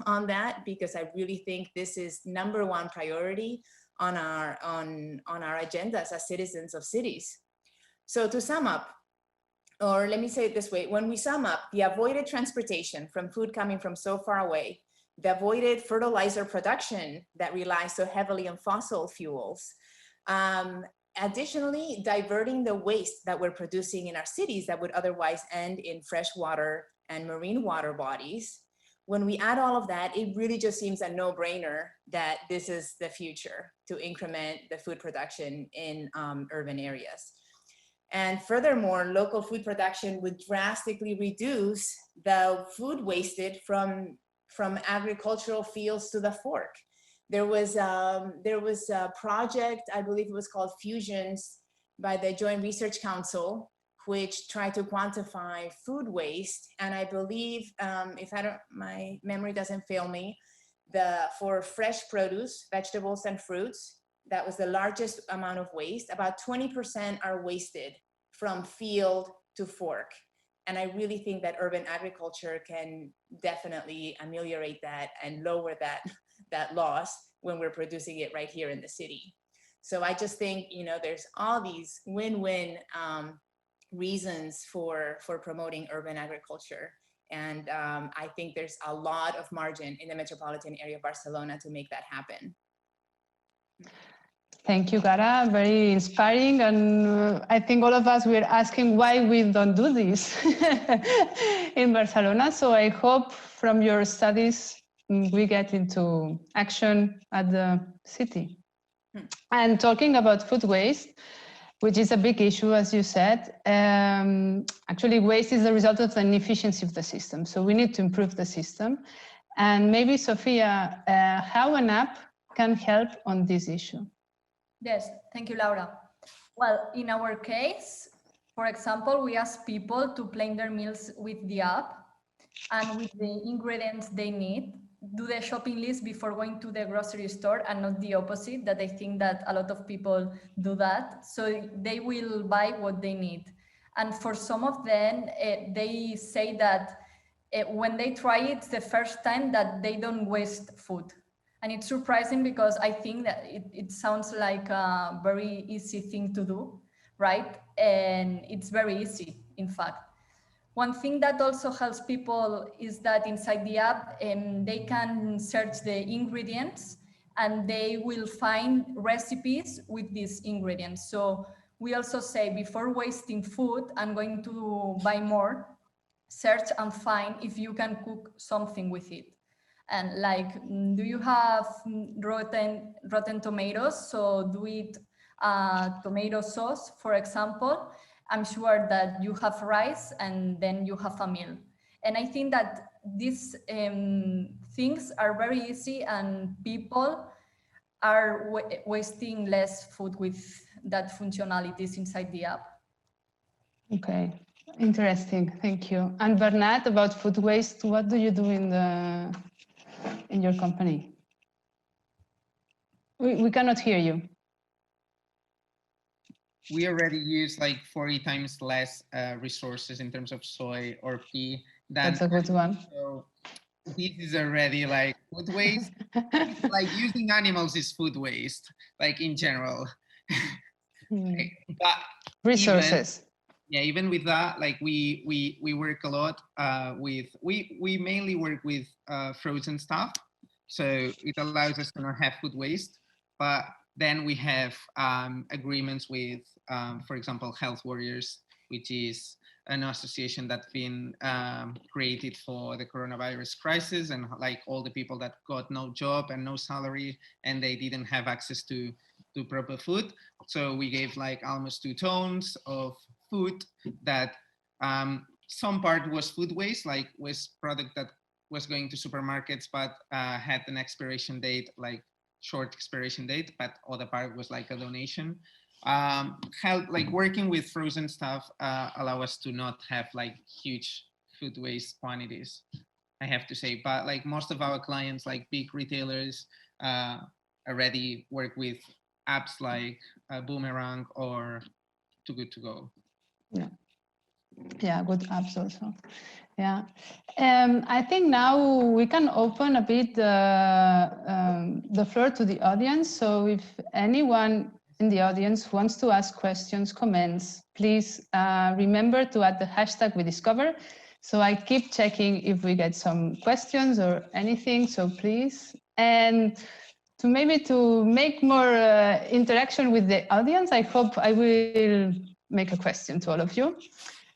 on that, because I really think this is #1 priority on our agendas as citizens of cities. So to sum up, or let me say it this way, when we sum up the avoided transportation from food coming from so far away, the avoided fertilizer production that relies so heavily on fossil fuels, additionally, diverting the waste that we're producing in our cities that would otherwise end in freshwater and marine water bodies. When we add all of that, it really just seems a no-brainer that this is the future to increment the food production in urban areas. And furthermore, local food production would drastically reduce the food wasted from agricultural fields to the fork. There was a project, I believe it was called Fusions, by the Joint Research Council, which tried to quantify food waste. And I believe, if my memory doesn't fail me, for fresh produce, vegetables and fruits, that was the largest amount of waste. About 20% are wasted from field to fork. And I really think that urban agriculture can definitely ameliorate that and lower that loss when we're producing it right here in the city. So I just think, there's all these win-win reasons for promoting urban agriculture. And I think there's a lot of margin in the metropolitan area of Barcelona to make that happen. Thank you, Gara. Very inspiring. And I think all of us were asking why we don't do this in Barcelona. So I hope from your studies, we get into action at the city. And talking about food waste, which is a big issue, as you said, actually waste is the result of the inefficiency of the system. So we need to improve the system. And maybe, Sofia, how an app can help on this issue? Yes, thank you, Laura. Well, in our case, for example, we ask people to plan their meals with the app and with the ingredients they need, do the shopping list before going to the grocery store, and not the opposite, that I think that a lot of people do that. So they will buy what they need. And for some of them, they say that when they try it, it's the first time that they don't waste food. And it's surprising because I think that it sounds like a very easy thing to do, right? And it's very easy, in fact. One thing that also helps people is that inside the app, they can search the ingredients and they will find recipes with these ingredients. So we also say, before wasting food and going to buy more, search and find if you can cook something with it. And like, do you have rotten tomatoes? So do it tomato sauce, for example. I'm sure that you have rice and then you have a meal. And I think that these things are very easy and people are wasting less food with that functionalities inside the app. Okay, interesting, thank you. And Bernat, about food waste, what do you do in your company? We cannot hear you. we already use like 40 times less resources in terms of soy or pea than. That's a good one. So this is already like food waste. Like using animals is food waste, like in general. But Resources. even with that, like we work a lot with, we mainly work with frozen stuff, so it allows us to not have food waste. But then we have agreements with, for example, Health Warriors, which is an association that's been created for the coronavirus crisis, and like all the people that got no job and no salary, and they didn't have access to proper food. So we gave like almost 2 tons of food that some part was food waste, like was product that was going to supermarkets but had an expiration date, like short expiration date, but other part was like a donation. Help, like working with frozen stuff allow us to not have like huge food waste quantities, I have to say. But like most of our clients, like big retailers, already work with apps like Boomerang or Too Good To Go. Yeah, good apps also. Yeah, I think now we can open a bit the floor to the audience. So if anyone in the audience wants to ask questions, comments, please remember to add the hashtag WeDiscover. So I keep checking if we get some questions or anything, so please. And to make more interaction with the audience, I hope I will make a question to all of you.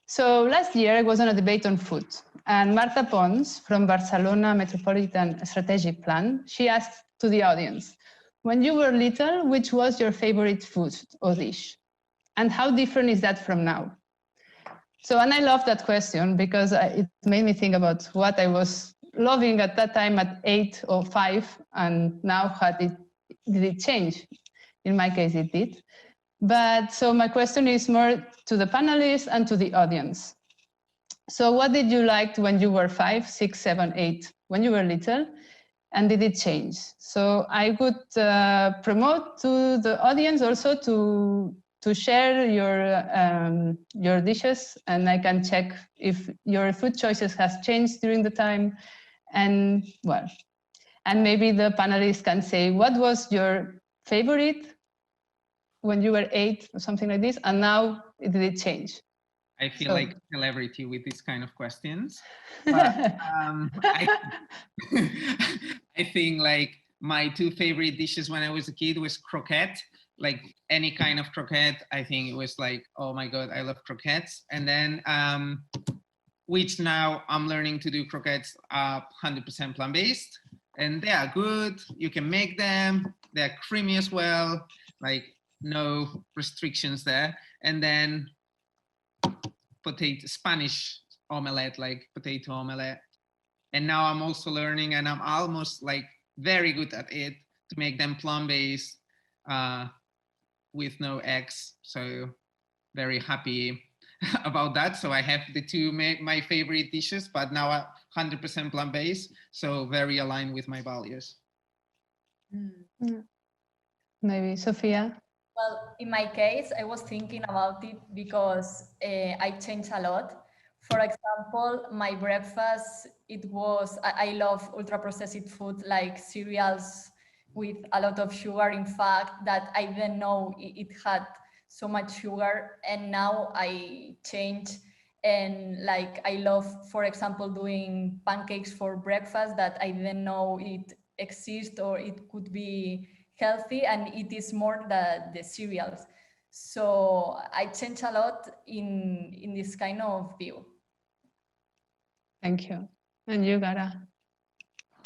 So last year I was on a debate on food, and Marta Pons from Barcelona Metropolitan Strategic Plan, she asked to the audience, when you were little, which was your favorite food or dish? And how different is that from now? So, and I love that question because it made me think about what I was loving at that time at 8 or 5, and now did it change? In my case, it did. But so my question is more to the panelists and to the audience. So what did you like when you were 5, 6, 7, 8, when you were little? And did it change? So I would promote to the audience also to share your dishes, and I can check if your food choices has changed during the time. And well, and maybe the panelists can say, what was your favorite when you were 8 or something like this, and now did it change? I feel like a celebrity with these kind of questions. But I think like my 2 favorite dishes when I was a kid was croquette, like any kind of croquette. I think it was like, oh my God, I love croquettes. And then, which now I'm learning to do croquettes 100% plant-based, and they are good. You can make them, they're creamy as well, like no restrictions there. And then Spanish omelette, like potato omelette. And now I'm also learning, and I'm almost like very good at it, to make them plant-based with no eggs. So very happy about that. So I have the 2 my favorite dishes, but now 100% plant-based. So very aligned with my values. Maybe Sofia? Well, in my case, I was thinking about it because I changed a lot. For example, my breakfast, it was, I love ultra-processed food like cereals with a lot of sugar. In fact, that I didn't know it had so much sugar. And now I changed, and like I love, for example, doing pancakes for breakfast that I didn't know it exists or it could be healthy, and it is more the cereals. So I change a lot in this kind of view. Thank you. And you, Gara?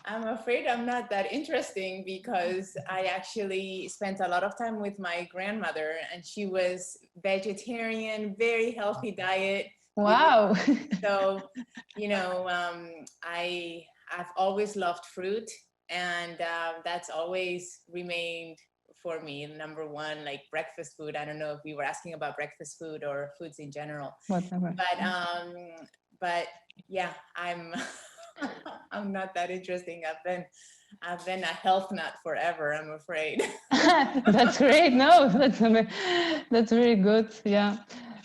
I'm afraid I'm not that interesting because I actually spent a lot of time with my grandmother, and she was vegetarian, very healthy diet. Wow. So, you know, I've always loved fruit, and that's always remained for me number 1, like breakfast food. I don't know if we were asking about breakfast food or foods in general. Whatever. But yeah, I'm I'm not that interesting. I've been I've been a health nut forever, I'm afraid. That's great. No, that's really good. Yeah.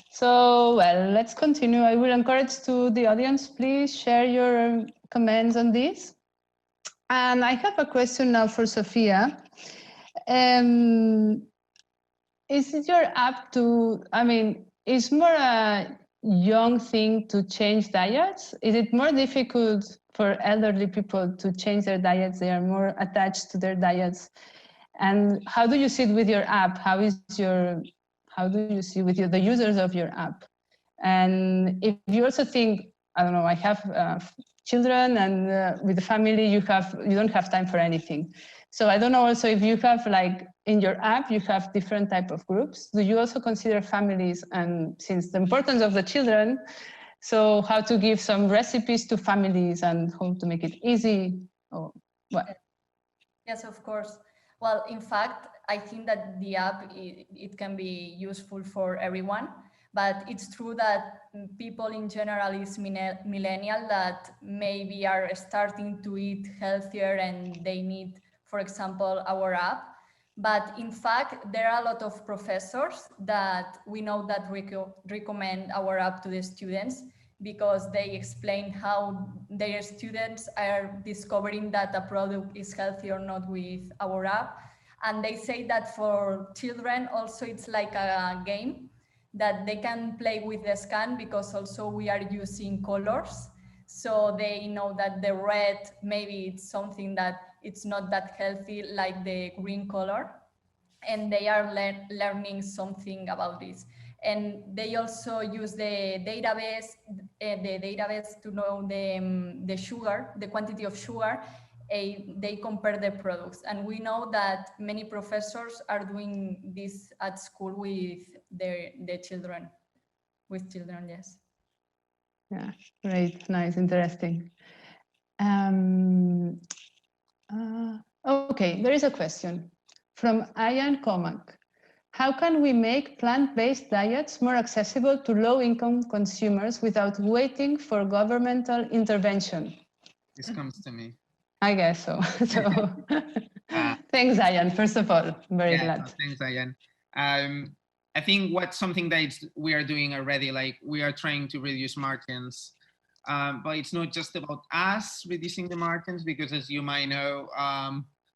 So, well, let's continue. I will encourage to the audience, please share your comments on this. And I have a question now for Sofia. Is it your app to, I mean, is more a young thing to change diets? Is it more difficult for elderly people to change their diets? They are more attached to their diets. And how do you see it with your app? How do you see with the users of your app? And if you also think, I don't know, I have children, and with the family, you don't have time for anything. So I don't know also if you have, like, in your app, you have different type of groups. Do you also consider families, and since the importance of the children, so how to give some recipes to families and how to make it easy, or what? Yes, of course. Well, in fact, I think that the app, it can be useful for everyone, but it's true that people in general is millennial that maybe are starting to eat healthier and they need, for example, our app. But in fact, there are a lot of professors that we know that recommend our app to the students, because they explain how their students are discovering that a product is healthy or not with our app. And they say that for children also it's like a game that they can play with the scan, because also we are using colors. So they know that the red, maybe it's something that it's not that healthy like the green color. And they are learning something about this. And they also use the database to know the sugar, the quantity of sugar. They compare the products. And we know that many professors are doing this at school with their children, yes. Yeah, great, nice, interesting. Okay, there is a question from Ian Comac. How can we make plant-based diets more accessible to low-income consumers without waiting for governmental intervention? This comes to me. I guess so. Thanks, Ian. First of all, very glad. So thanks, Ian. I think something that we are doing already, like we are trying to reduce margins, but it's not just about us reducing the margins, because as you might know,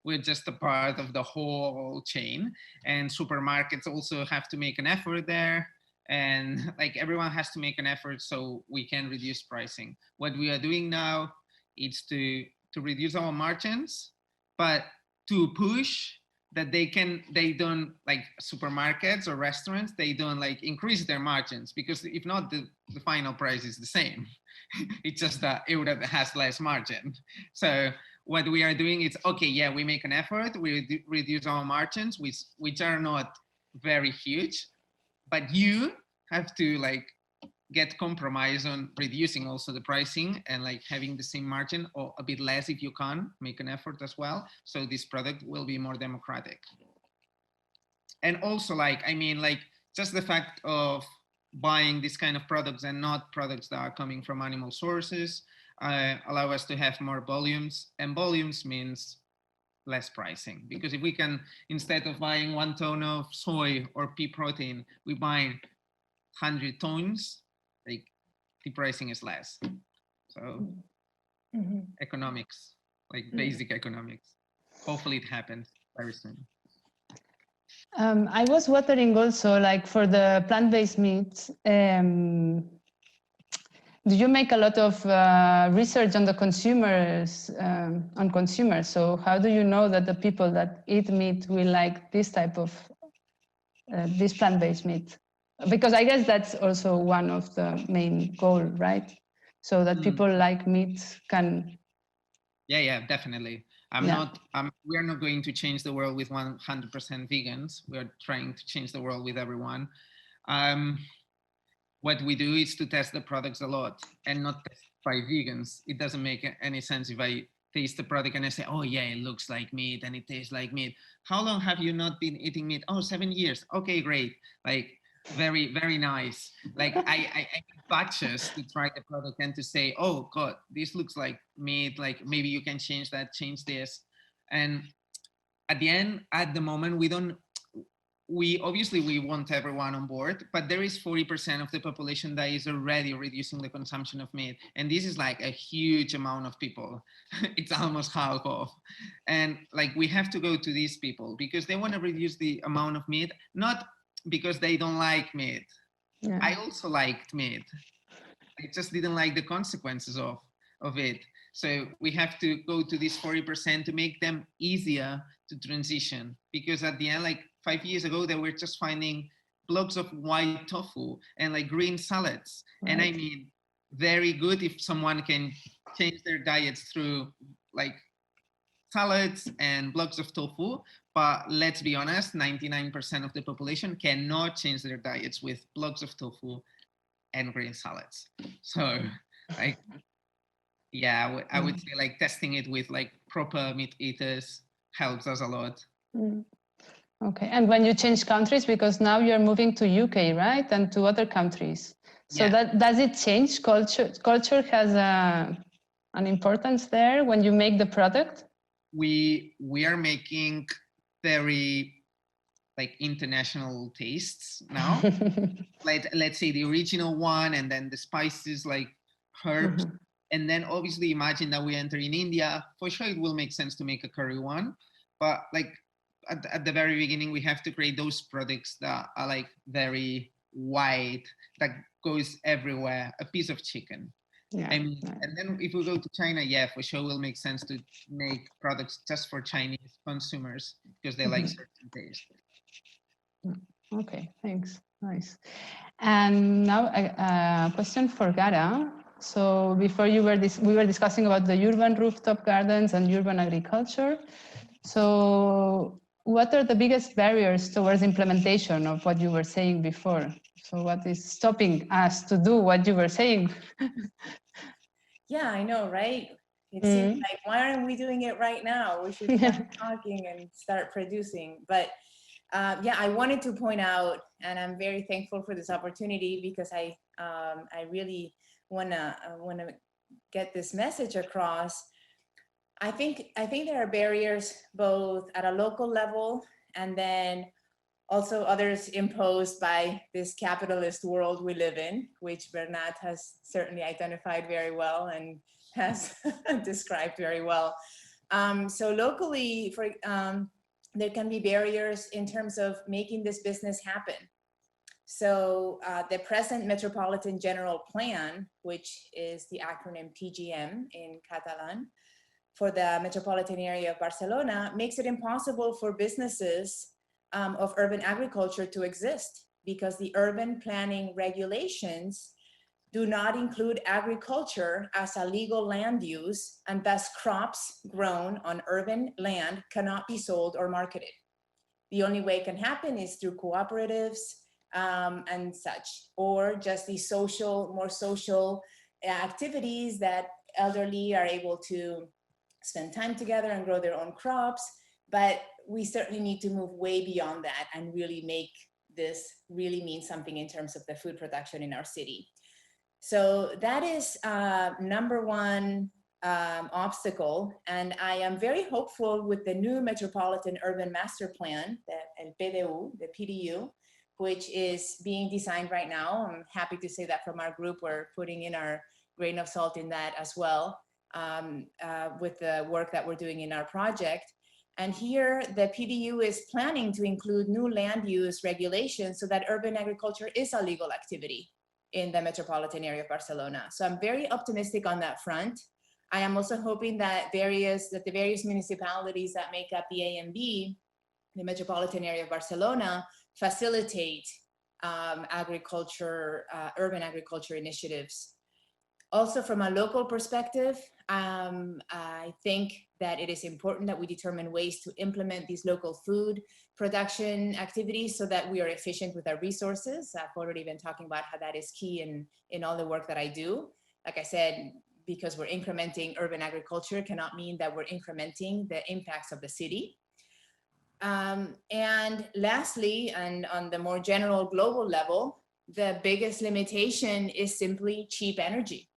we're just a part of the whole chain, and supermarkets also have to make an effort there, and like everyone has to make an effort so we can reduce pricing. What we are doing now is to reduce our margins, but to push that they don't, like supermarkets or restaurants, they don't like increase their margins, because if not, the final price is the same. It's just that Heura has less margin. So what we are doing is, okay, yeah, we make an effort, we reduce our margins, which are not very huge, but you have to like get compromise on reducing also the pricing and like having the same margin or a bit less if you can make an effort as well. So this product will be more democratic. And also like, I mean, like just the fact of buying this kind of products and not products that are coming from animal sources allow us to have more volumes, and volumes means less pricing, because if we can, instead of buying 1 ton of soy or pea protein, we buy 100 tons, like the pricing is less. So economics, like basic economics. Hopefully it happens very soon. I was wondering also, like for the plant-based meats, do you make a lot of research on the consumers, on consumers? So how do you know that the people that eat meat will like this type of, this plant-based meat? Because I guess that's also one of the main goal, right? So that people like meat can. Yeah, definitely. We are not going to change the world with 100% vegans. We are trying to change the world with everyone. What we do is to test the products a lot and not test by vegans. It doesn't make any sense if I taste the product and I say, oh yeah, it looks like meat and it tastes like meat. How long have you not been eating meat? Oh, 7 years. Okay, great. Like very, very nice. Like I batches to try the product and to say, oh God, this looks like meat. Like maybe you can change that, change this. And at the end, at the moment, we obviously want everyone on board, but there is 40% of the population that is already reducing the consumption of meat. And this is like a huge amount of people. It's almost half of. And like, we have to go to these people because they want to reduce the amount of meat, not because they don't like meat. Yeah. I also liked meat. I just didn't like the consequences of it. So we have to go to this 40% to make them easier to transition, because at the end, like 5 years ago, they were just finding blocks of white tofu and like green salads. Right. And I mean, very good if someone can change their diets through like salads and blocks of tofu, but let's be honest, 99% of the population cannot change their diets with blocks of tofu and green salads. So like, yeah, I would say like testing it with like proper meat eaters helps us a lot. Okay, and when you change countries, because now you're moving to UK, right? And to other countries. So that does it change culture? Culture has an importance there when you make the product? We are making very like international tastes now. Let's say the original one, and then the spices like herbs. And then obviously imagine that we enter in India. For sure, it will make sense to make a curry one. But like at the very beginning, we have to create those products that are like very wide, that goes everywhere, a piece of chicken. Yeah. I mean, and then if we go to China, yeah, for sure, it will make sense to make products just for Chinese consumers because they like certain taste. Okay, thanks. Nice. And now a question for Gara. So before we were discussing about the urban rooftop gardens and urban agriculture. So what are the biggest barriers towards implementation of what you were saying before? So what is stopping us to do what you were saying? Yeah, I know, right? It seems like, why aren't we doing it right now? We should start talking and start producing. But yeah, I wanted to point out, and I'm very thankful for this opportunity because I really wanna get this message across. I think there are barriers both at a local level and then also others imposed by this capitalist world we live in, which Bernat has certainly identified very well and has described very well. So locally, there can be barriers in terms of making this business happen. So the present Metropolitan General Plan, which is the acronym PGM in Catalan, for the metropolitan area of Barcelona, makes it impossible for businesses of urban agriculture to exist because the urban planning regulations do not include agriculture as a legal land use, and thus crops grown on urban land cannot be sold or marketed. The only way it can happen is through cooperatives and such, or just these more social activities that elderly are able to spend time together and grow their own crops. But we certainly need to move way beyond that and really make this really mean something in terms of the food production in our city. So that is number one obstacle. And I am very hopeful with the new Metropolitan Urban Master Plan, the PDU, which is being designed right now. I'm happy to say that from our group, we're putting in our grain of salt in that as well with the work that we're doing in our project. And here, the PDU is planning to include new land use regulations so that urban agriculture is a legal activity in the metropolitan area of Barcelona. So I'm very optimistic on that front. I am also hoping that the various municipalities that make up the A and B, the metropolitan area of Barcelona, facilitate agriculture, urban agriculture initiatives. Also, from a local perspective, I think that it is important that we determine ways to implement these local food production activities so that we are efficient with our resources. I've already been talking about how that is key in all the work that I do. Like I said, because we're incrementing urban agriculture cannot mean that we're incrementing the impacts of the city. And lastly, and on the more general global level, the biggest limitation is simply cheap energy.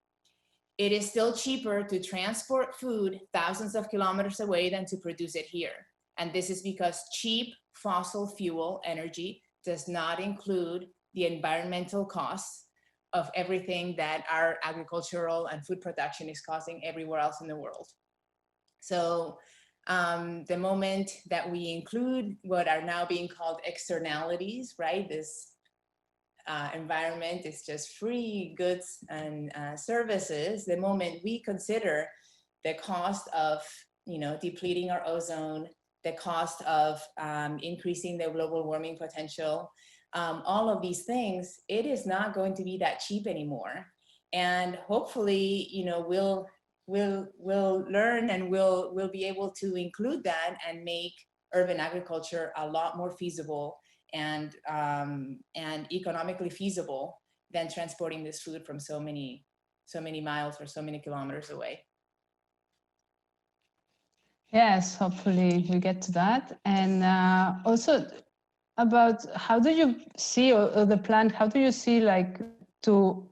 it is still cheaper to transport food thousands of kilometers away than to produce it here. And this is because cheap fossil fuel energy does not include the environmental costs of everything that our agricultural and food production is causing everywhere else in the world. So the moment that we include what are now being called externalities, right? This environment is just free goods and services. The moment we consider the cost of, depleting our ozone, the cost of increasing the global warming potential, all of these things, it is not going to be that cheap anymore. And hopefully, we'll learn and we'll be able to include that and make urban agriculture a lot more feasible and economically feasible than transporting this food from so many miles or so many kilometers away. Yes, hopefully we get to that. And also about how do you see the plan, how do you see like to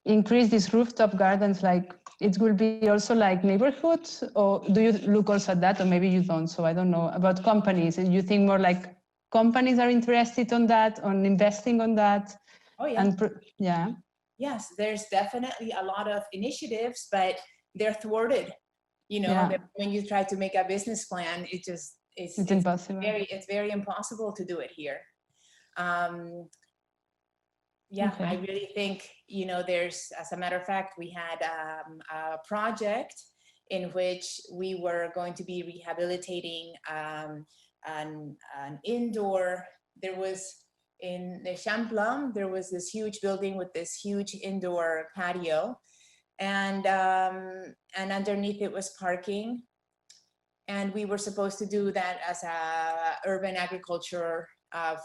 increase these rooftop gardens, like it will be also like neighborhoods, or do you look also at that, or maybe you don't? So I don't know about companies. You think more like companies are interested on that, on investing on that? Oh yeah. And yeah. Yes, there's definitely a lot of initiatives, but they're thwarted. When you try to make a business plan, it's impossible. It's very impossible to do it here. Okay. I really think, there's, as a matter of fact, we had a project in which we were going to be rehabilitating an indoor, there was in the Champlain, there was this huge building with this huge indoor patio, and underneath it was parking. And we were supposed to do that as a urban agriculture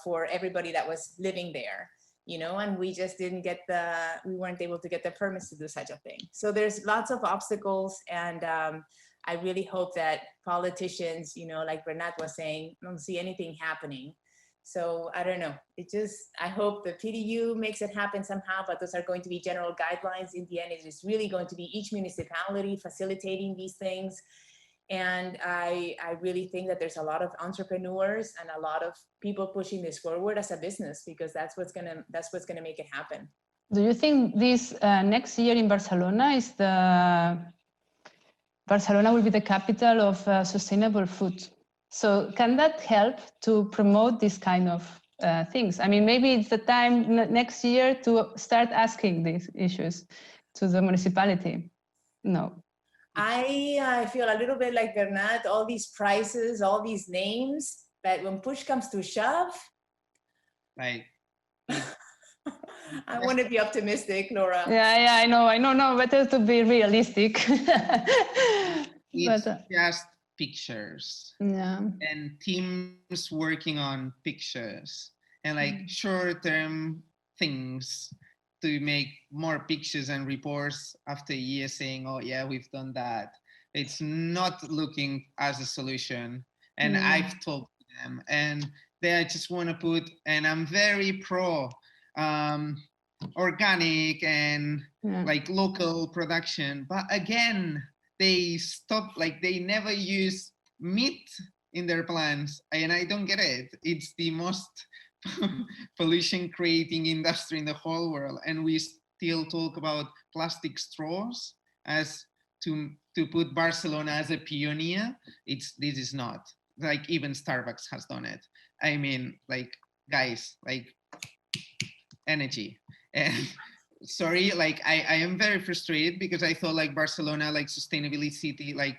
for everybody that was living there, and we just didn't get we weren't able to get the permits to do such a thing. So there's lots of obstacles, and I really hope that politicians, like Bernat was saying, don't see anything happening. So I don't know, I hope the PDU makes it happen somehow, but those are going to be general guidelines. In the end, it is really going to be each municipality facilitating these things. And I really think that there's a lot of entrepreneurs and a lot of people pushing this forward as a business, because that's what's gonna make it happen. Do you think this next year in Barcelona Barcelona will be the capital of sustainable food? So can that help to promote this kind of things? I mean, maybe it's the time next year to start asking these issues to the municipality. No. I feel a little bit like Bernat, all these prices, all these names, but when push comes to shove, like I want to be optimistic, Laura. Yeah, I know. No, better to be realistic. It's just pictures. Yeah. And teams working on pictures and like short-term things to make more pictures and reports after a year saying, oh yeah, we've done that. It's not looking as a solution. And I've told them, and they just want to put, and I'm very pro organic and like local production. But again, they stop, like they never use meat in their plants. And I don't get it. It's the most pollution creating industry in the whole world, and we still talk about plastic straws as to put Barcelona as a pioneer. This is not, like, even Starbucks has done it. I mean, like, guys, like, energy. And sorry, like I am very frustrated because I thought like Barcelona, like sustainability city, like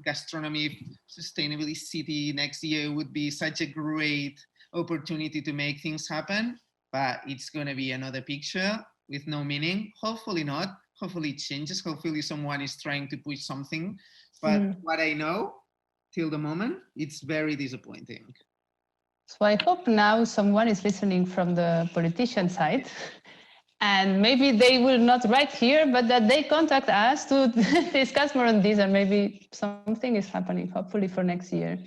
gastronomy sustainability city next year would be such a great opportunity to make things happen, but it's going to be another picture with no meaning. Hopefully not. Hopefully it changes. Hopefully someone is trying to push something. But what I know till the moment, it's very disappointing. So I hope now someone is listening from the politician side, and maybe they will not write here, but that they contact us to discuss more on this, and maybe something is happening, hopefully for next year.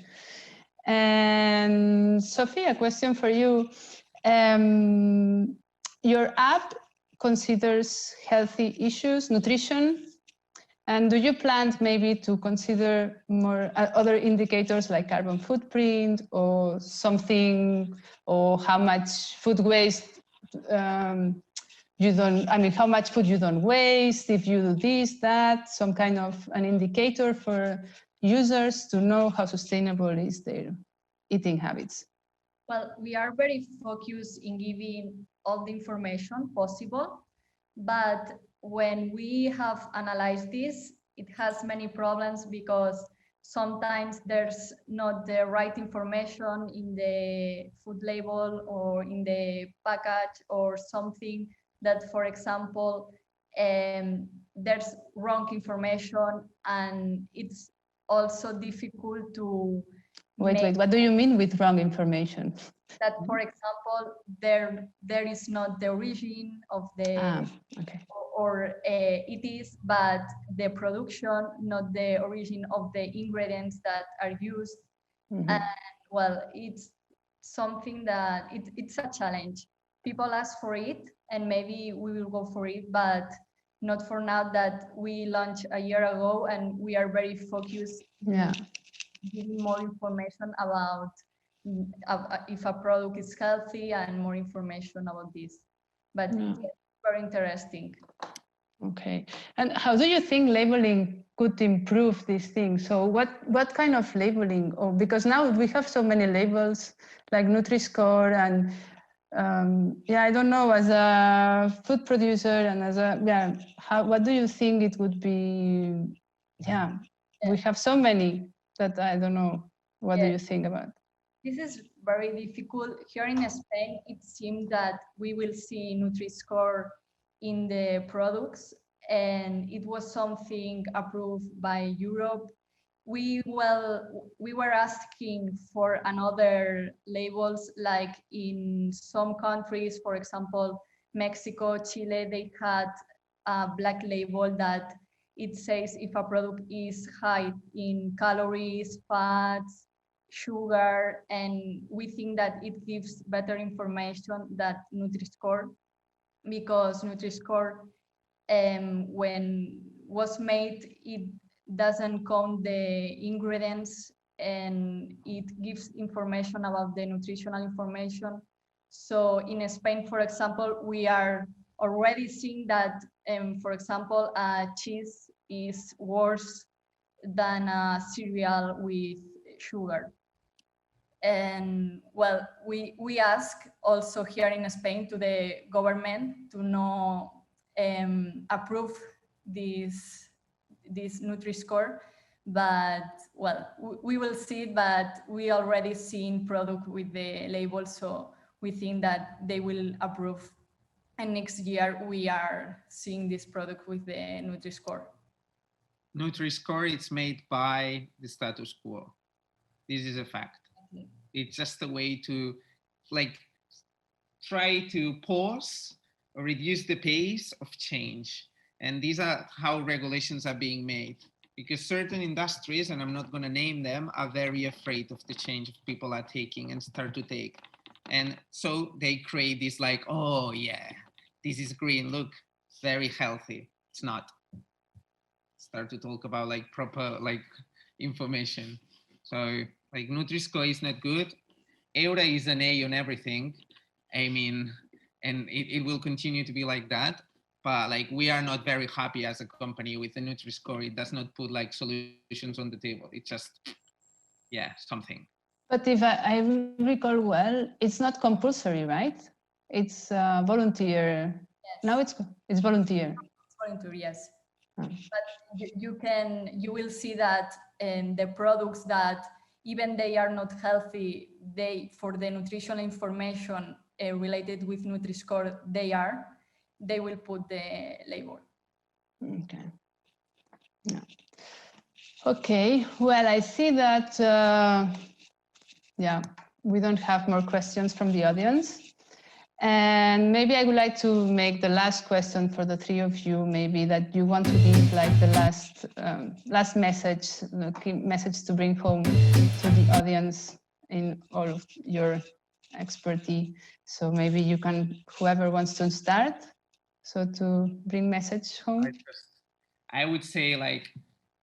And Sofia, a question for you. Your app considers healthy issues, nutrition, And do you plan maybe to consider more other indicators like carbon footprint or something, or how much food waste you don't, I mean, how much food you don't waste if you do this, that, some kind of an indicator for users to know how sustainable is their eating habits? Well, we are very focused in giving all the information possible, but when we have analyzed this, it has many problems because sometimes there's not the right information in the food label or in the package or something that, for example, there's wrong information, and it's also difficult to Wait, what do you mean with wrong information? That, for example, there is not the origin of the okay. or it is, but the production, not the origin of the ingredients that are used. Mm-hmm. And well, it's something that it's a challenge. People ask for it, and maybe we will go for it, but not for now that we launched a year ago, and we are very focused. Yeah. Giving more information about if a product is healthy and more information about this. But it's very interesting. Okay. And how do you think labeling could improve these things? So what kind of labeling? Or because now we have so many labels like Nutri-Score and I don't know, as a food producer and as a, what do you think it would be? We have so many that I don't know. What do you think about? This is very difficult. Here in Spain, it seems that we will see Nutri-Score in the products, and it was something approved by Europe. We were asking for another labels, like in some countries, for example, Mexico, Chile, they had a black label that it says if a product is high in calories, fats, sugar, and we think that it gives better information than Nutri-Score, because Nutri-Score, when was made, it doesn't count the ingredients, and it gives information about the nutritional information. So in Spain, for example, we are already seeing that, for example, cheese is worse than a cereal with sugar. And well, we ask also here in Spain to the government to know approve this Nutri-Score, but well, we will see it, but we already seen product with the label, so we think that they will approve. And next year we are seeing this product with the Nutri-Score. Nutri-Score, it's made by the status quo. This is a fact. It's just a way to try to pause or reduce the pace of change. And these are how regulations are being made, because certain industries, and I'm not going to name them, are very afraid of the change people are taking and start to take. And so they create this oh yeah, this is green, look, very healthy. It's not. Start to talk about proper information. So Nutri-Score is not good. Heura is an A on everything. I mean, and it will continue to be like that. But we are not very happy as a company with the Nutri-Score. It does not put solutions on the table. It's just, something. But if I recall well, it's not compulsory, right? It's volunteer. Yes. Now it's volunteer. It's volunteer, yes. But you will see that in the products that even they are not healthy, for the nutritional information related with Nutri-Score, they will put the label. Okay. Yeah. Okay. Well, I see that we don't have more questions from the audience. And maybe I would like to make the last question for the three of you, maybe that you want to give the last message, message to bring home to the audience in all of your expertise. So maybe you can, whoever wants to start, so to bring message home. I would say like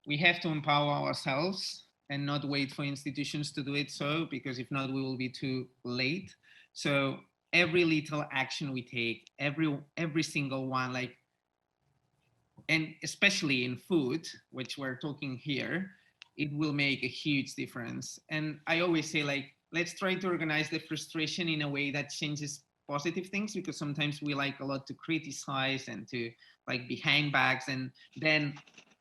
we have to empower ourselves and not wait for institutions to do it so, because if not, we will be too late. So every little action we take, every single one, like, and especially in food, which we're talking here, it will make a huge difference. And I always say, like, let's try to organize the frustration in a way that changes positive things, because sometimes we like a lot to criticize and to like behind backs, and then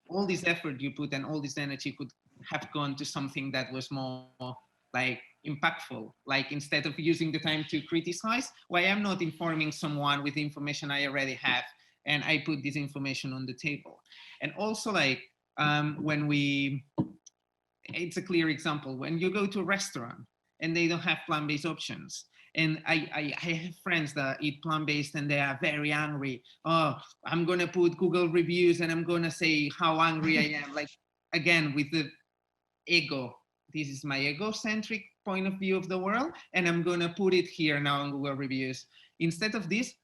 all this effort you put and all this energy could have gone to something that was more like impactful. Like, instead of using the time to criticize, why I'm not informing someone with the information I already have, and I put this information on the table. And also, like, it's a clear example, when you go to a restaurant and they don't have plant-based options, and I have friends that eat plant-based and they are very angry. Oh, I'm gonna put Google reviews and I'm gonna say how angry I am. Like, again, with the ego, this is my egocentric point of view of the world, and I'm gonna put it here now on Google reviews. Instead of this,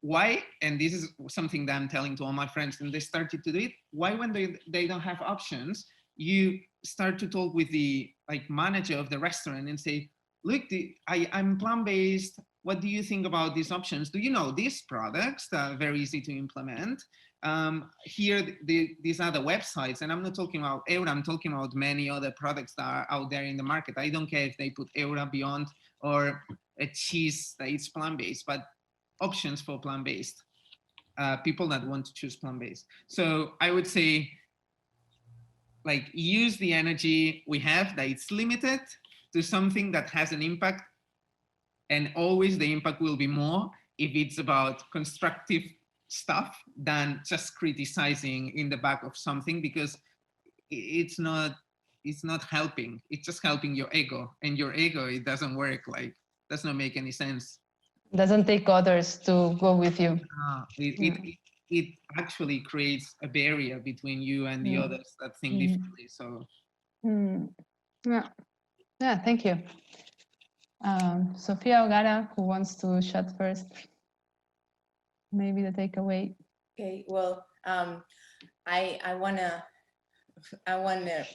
why, and this is something that I'm telling to all my friends, and they started to do it, why when they don't have options, you start to talk with the like manager of the restaurant and say, look, I'm plant-based, what do you think about these options? Do you know these products that are very easy to implement? Here, these are the websites, and I'm not talking about Heura, I'm talking about many other products that are out there in the market. I don't care if they put Heura Beyond or a cheese that is plant-based, but options for plant-based, people that want to choose plant-based. So I would say, like, use the energy we have that it's limited to something that has an impact, and always the impact will be more if it's about constructive stuff than just criticizing in the back of something, because it's not helping. It's just helping your ego, and your ego, it doesn't work, like, does not make any sense. Doesn't take others to go with you. It actually creates a barrier between you and the others that think differently. So yeah, thank you. Sofia or Gara, who wants to shut first? Maybe the takeaway. Okay, well, I wanna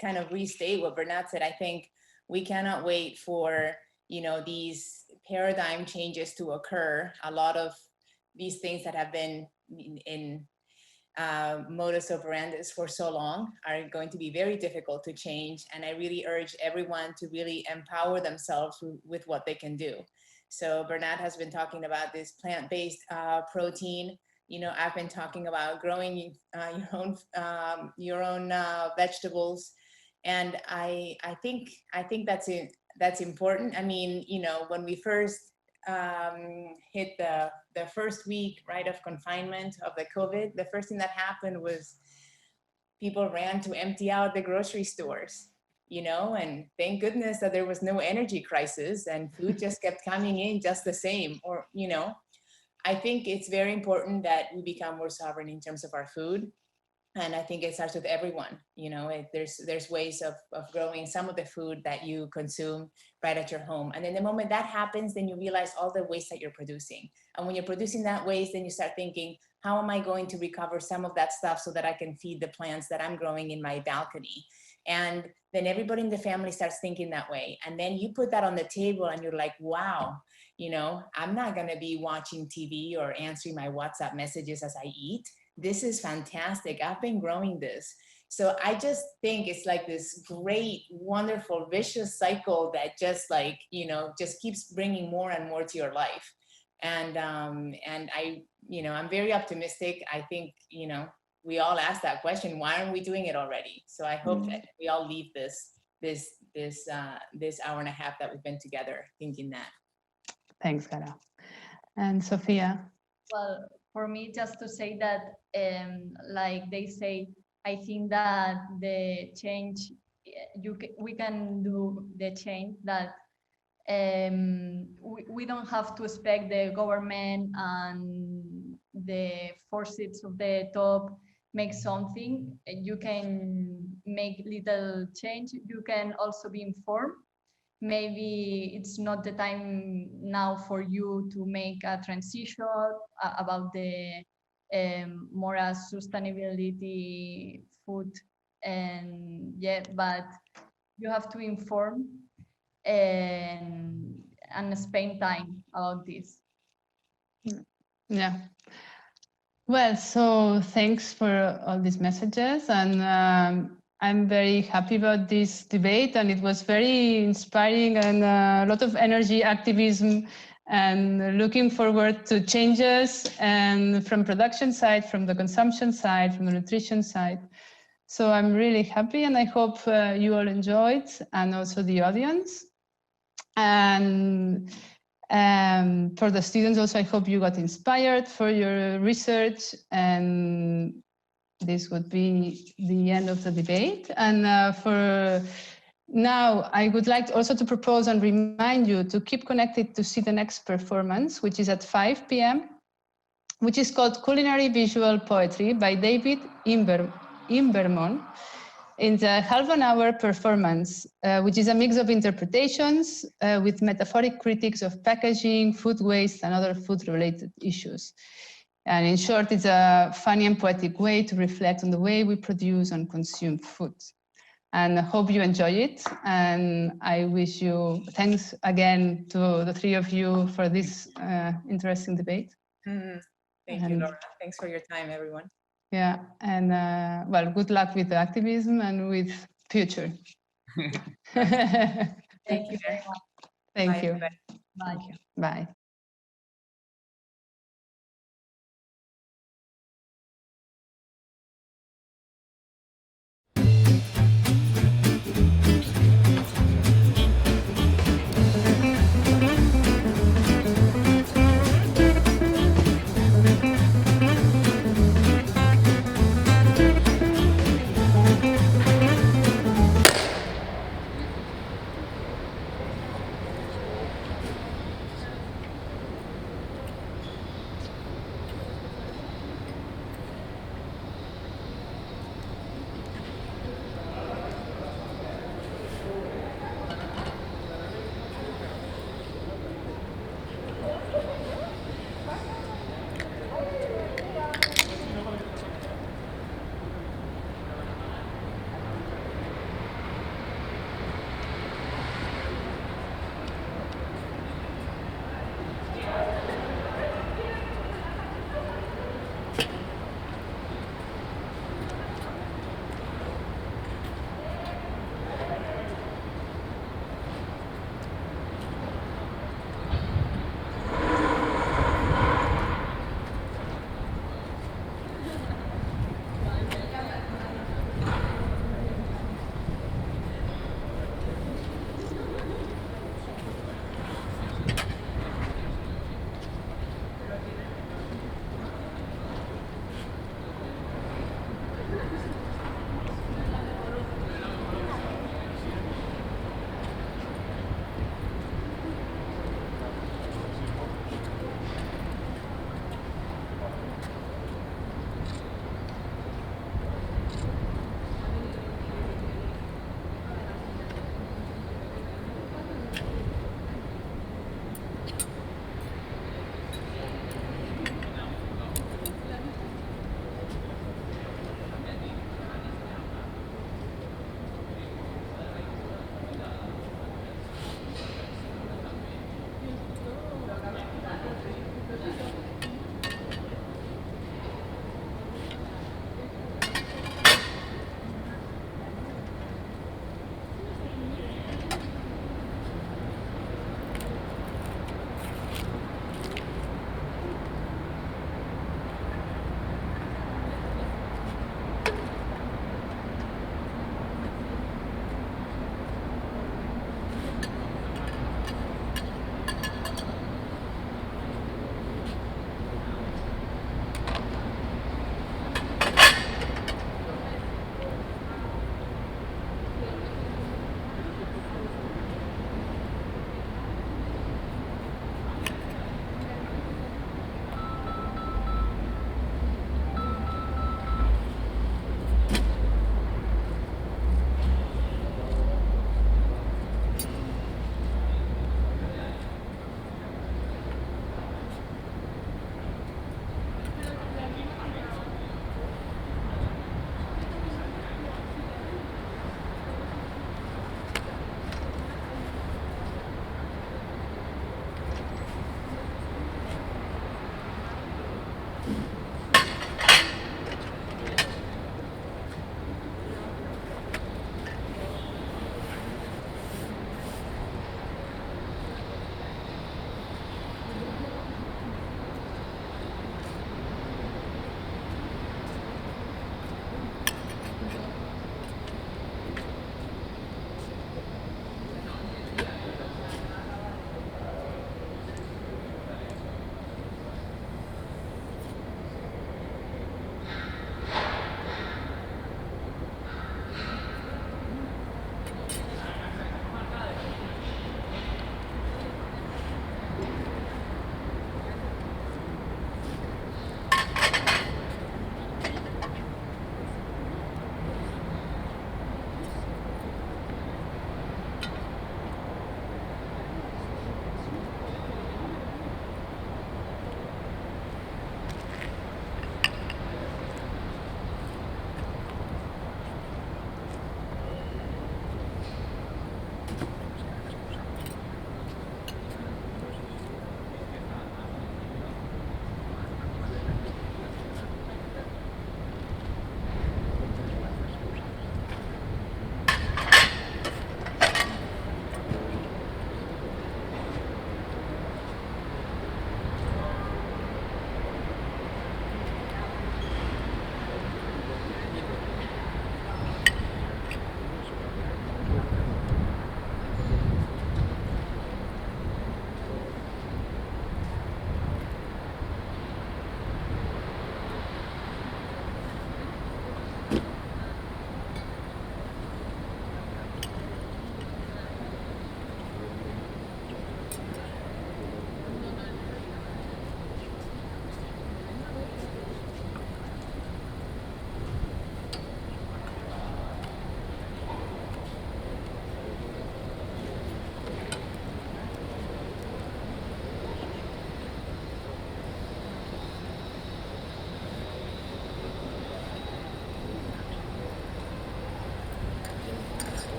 kind of restate what Bernat said. I think we cannot wait for, you know, these paradigm changes to occur. A lot of these things that have been in modus operandi for so long are going to be very difficult to change. And I really urge everyone to really empower themselves with what they can do. So Bernat has been talking about this plant-based protein. You know, I've been talking about growing your own vegetables, and I think that's important. I mean, you know, when we first hit the first week, right, of confinement of the COVID, the first thing that happened was people ran to empty out the grocery stores, you know, and thank goodness that there was no energy crisis and food just kept coming in just the same. Or, you know, I think it's very important that we become more sovereign in terms of our food. And I think it starts with everyone. You know, there's ways of growing some of the food that you consume right at your home. And then the moment that happens, then you realize all the waste that you're producing. And when you're producing that waste, then you start thinking, how am I going to recover some of that stuff so that I can feed the plants that I'm growing in my balcony? And then everybody in the family starts thinking that way. And then you put that on the table and you're like, wow, you know, I'm not going to be watching TV or answering my WhatsApp messages as I eat. This is fantastic. I've been growing this. So I just think it's like this great, wonderful, vicious cycle that just like, you know, just keeps bringing more and more to your life. And I, you know, I'm very optimistic. I think, you know, we all ask that question, why aren't we doing it already? So I hope that we all leave this hour and a half that we've been together thinking that. Thanks, Gara. And Sofia? Well, for me, just to say that, like they say, I think that the change, we can do the change that we don't have to expect the government and the forces of the top make something. You can make little change. You can also be informed. Maybe it's not the time now for you to make a transition about the more as sustainability food, and yeah, but you have to inform and spend time about this. Yeah. Well, so thanks for all these messages, and I'm very happy about this debate, and it was very inspiring and a lot of energy, activism, and looking forward to changes, and from production side, from the consumption side, from the nutrition side. So I'm really happy, and I hope you all enjoyed, and also the audience. And for the students also, I hope you got inspired for your research, and this would be the end of the debate. And for now, I would like also to propose and remind you to keep connected to see the next performance, which is at 5 p.m., which is called Culinary Visual Poetry by David Imbermon. It's a half-an-hour performance, which is a mix of interpretations with metaphoric critiques of packaging, food waste, and other food-related issues. And in short, it's a funny and poetic way to reflect on the way we produce and consume food. And I hope you enjoy it. And I wish you thanks again to the three of you for this interesting debate. Thank you, Laura. Thanks for your time, everyone. Yeah, and well, good luck with the activism and with future. Thank you very much. Thank you. Bye. Bye.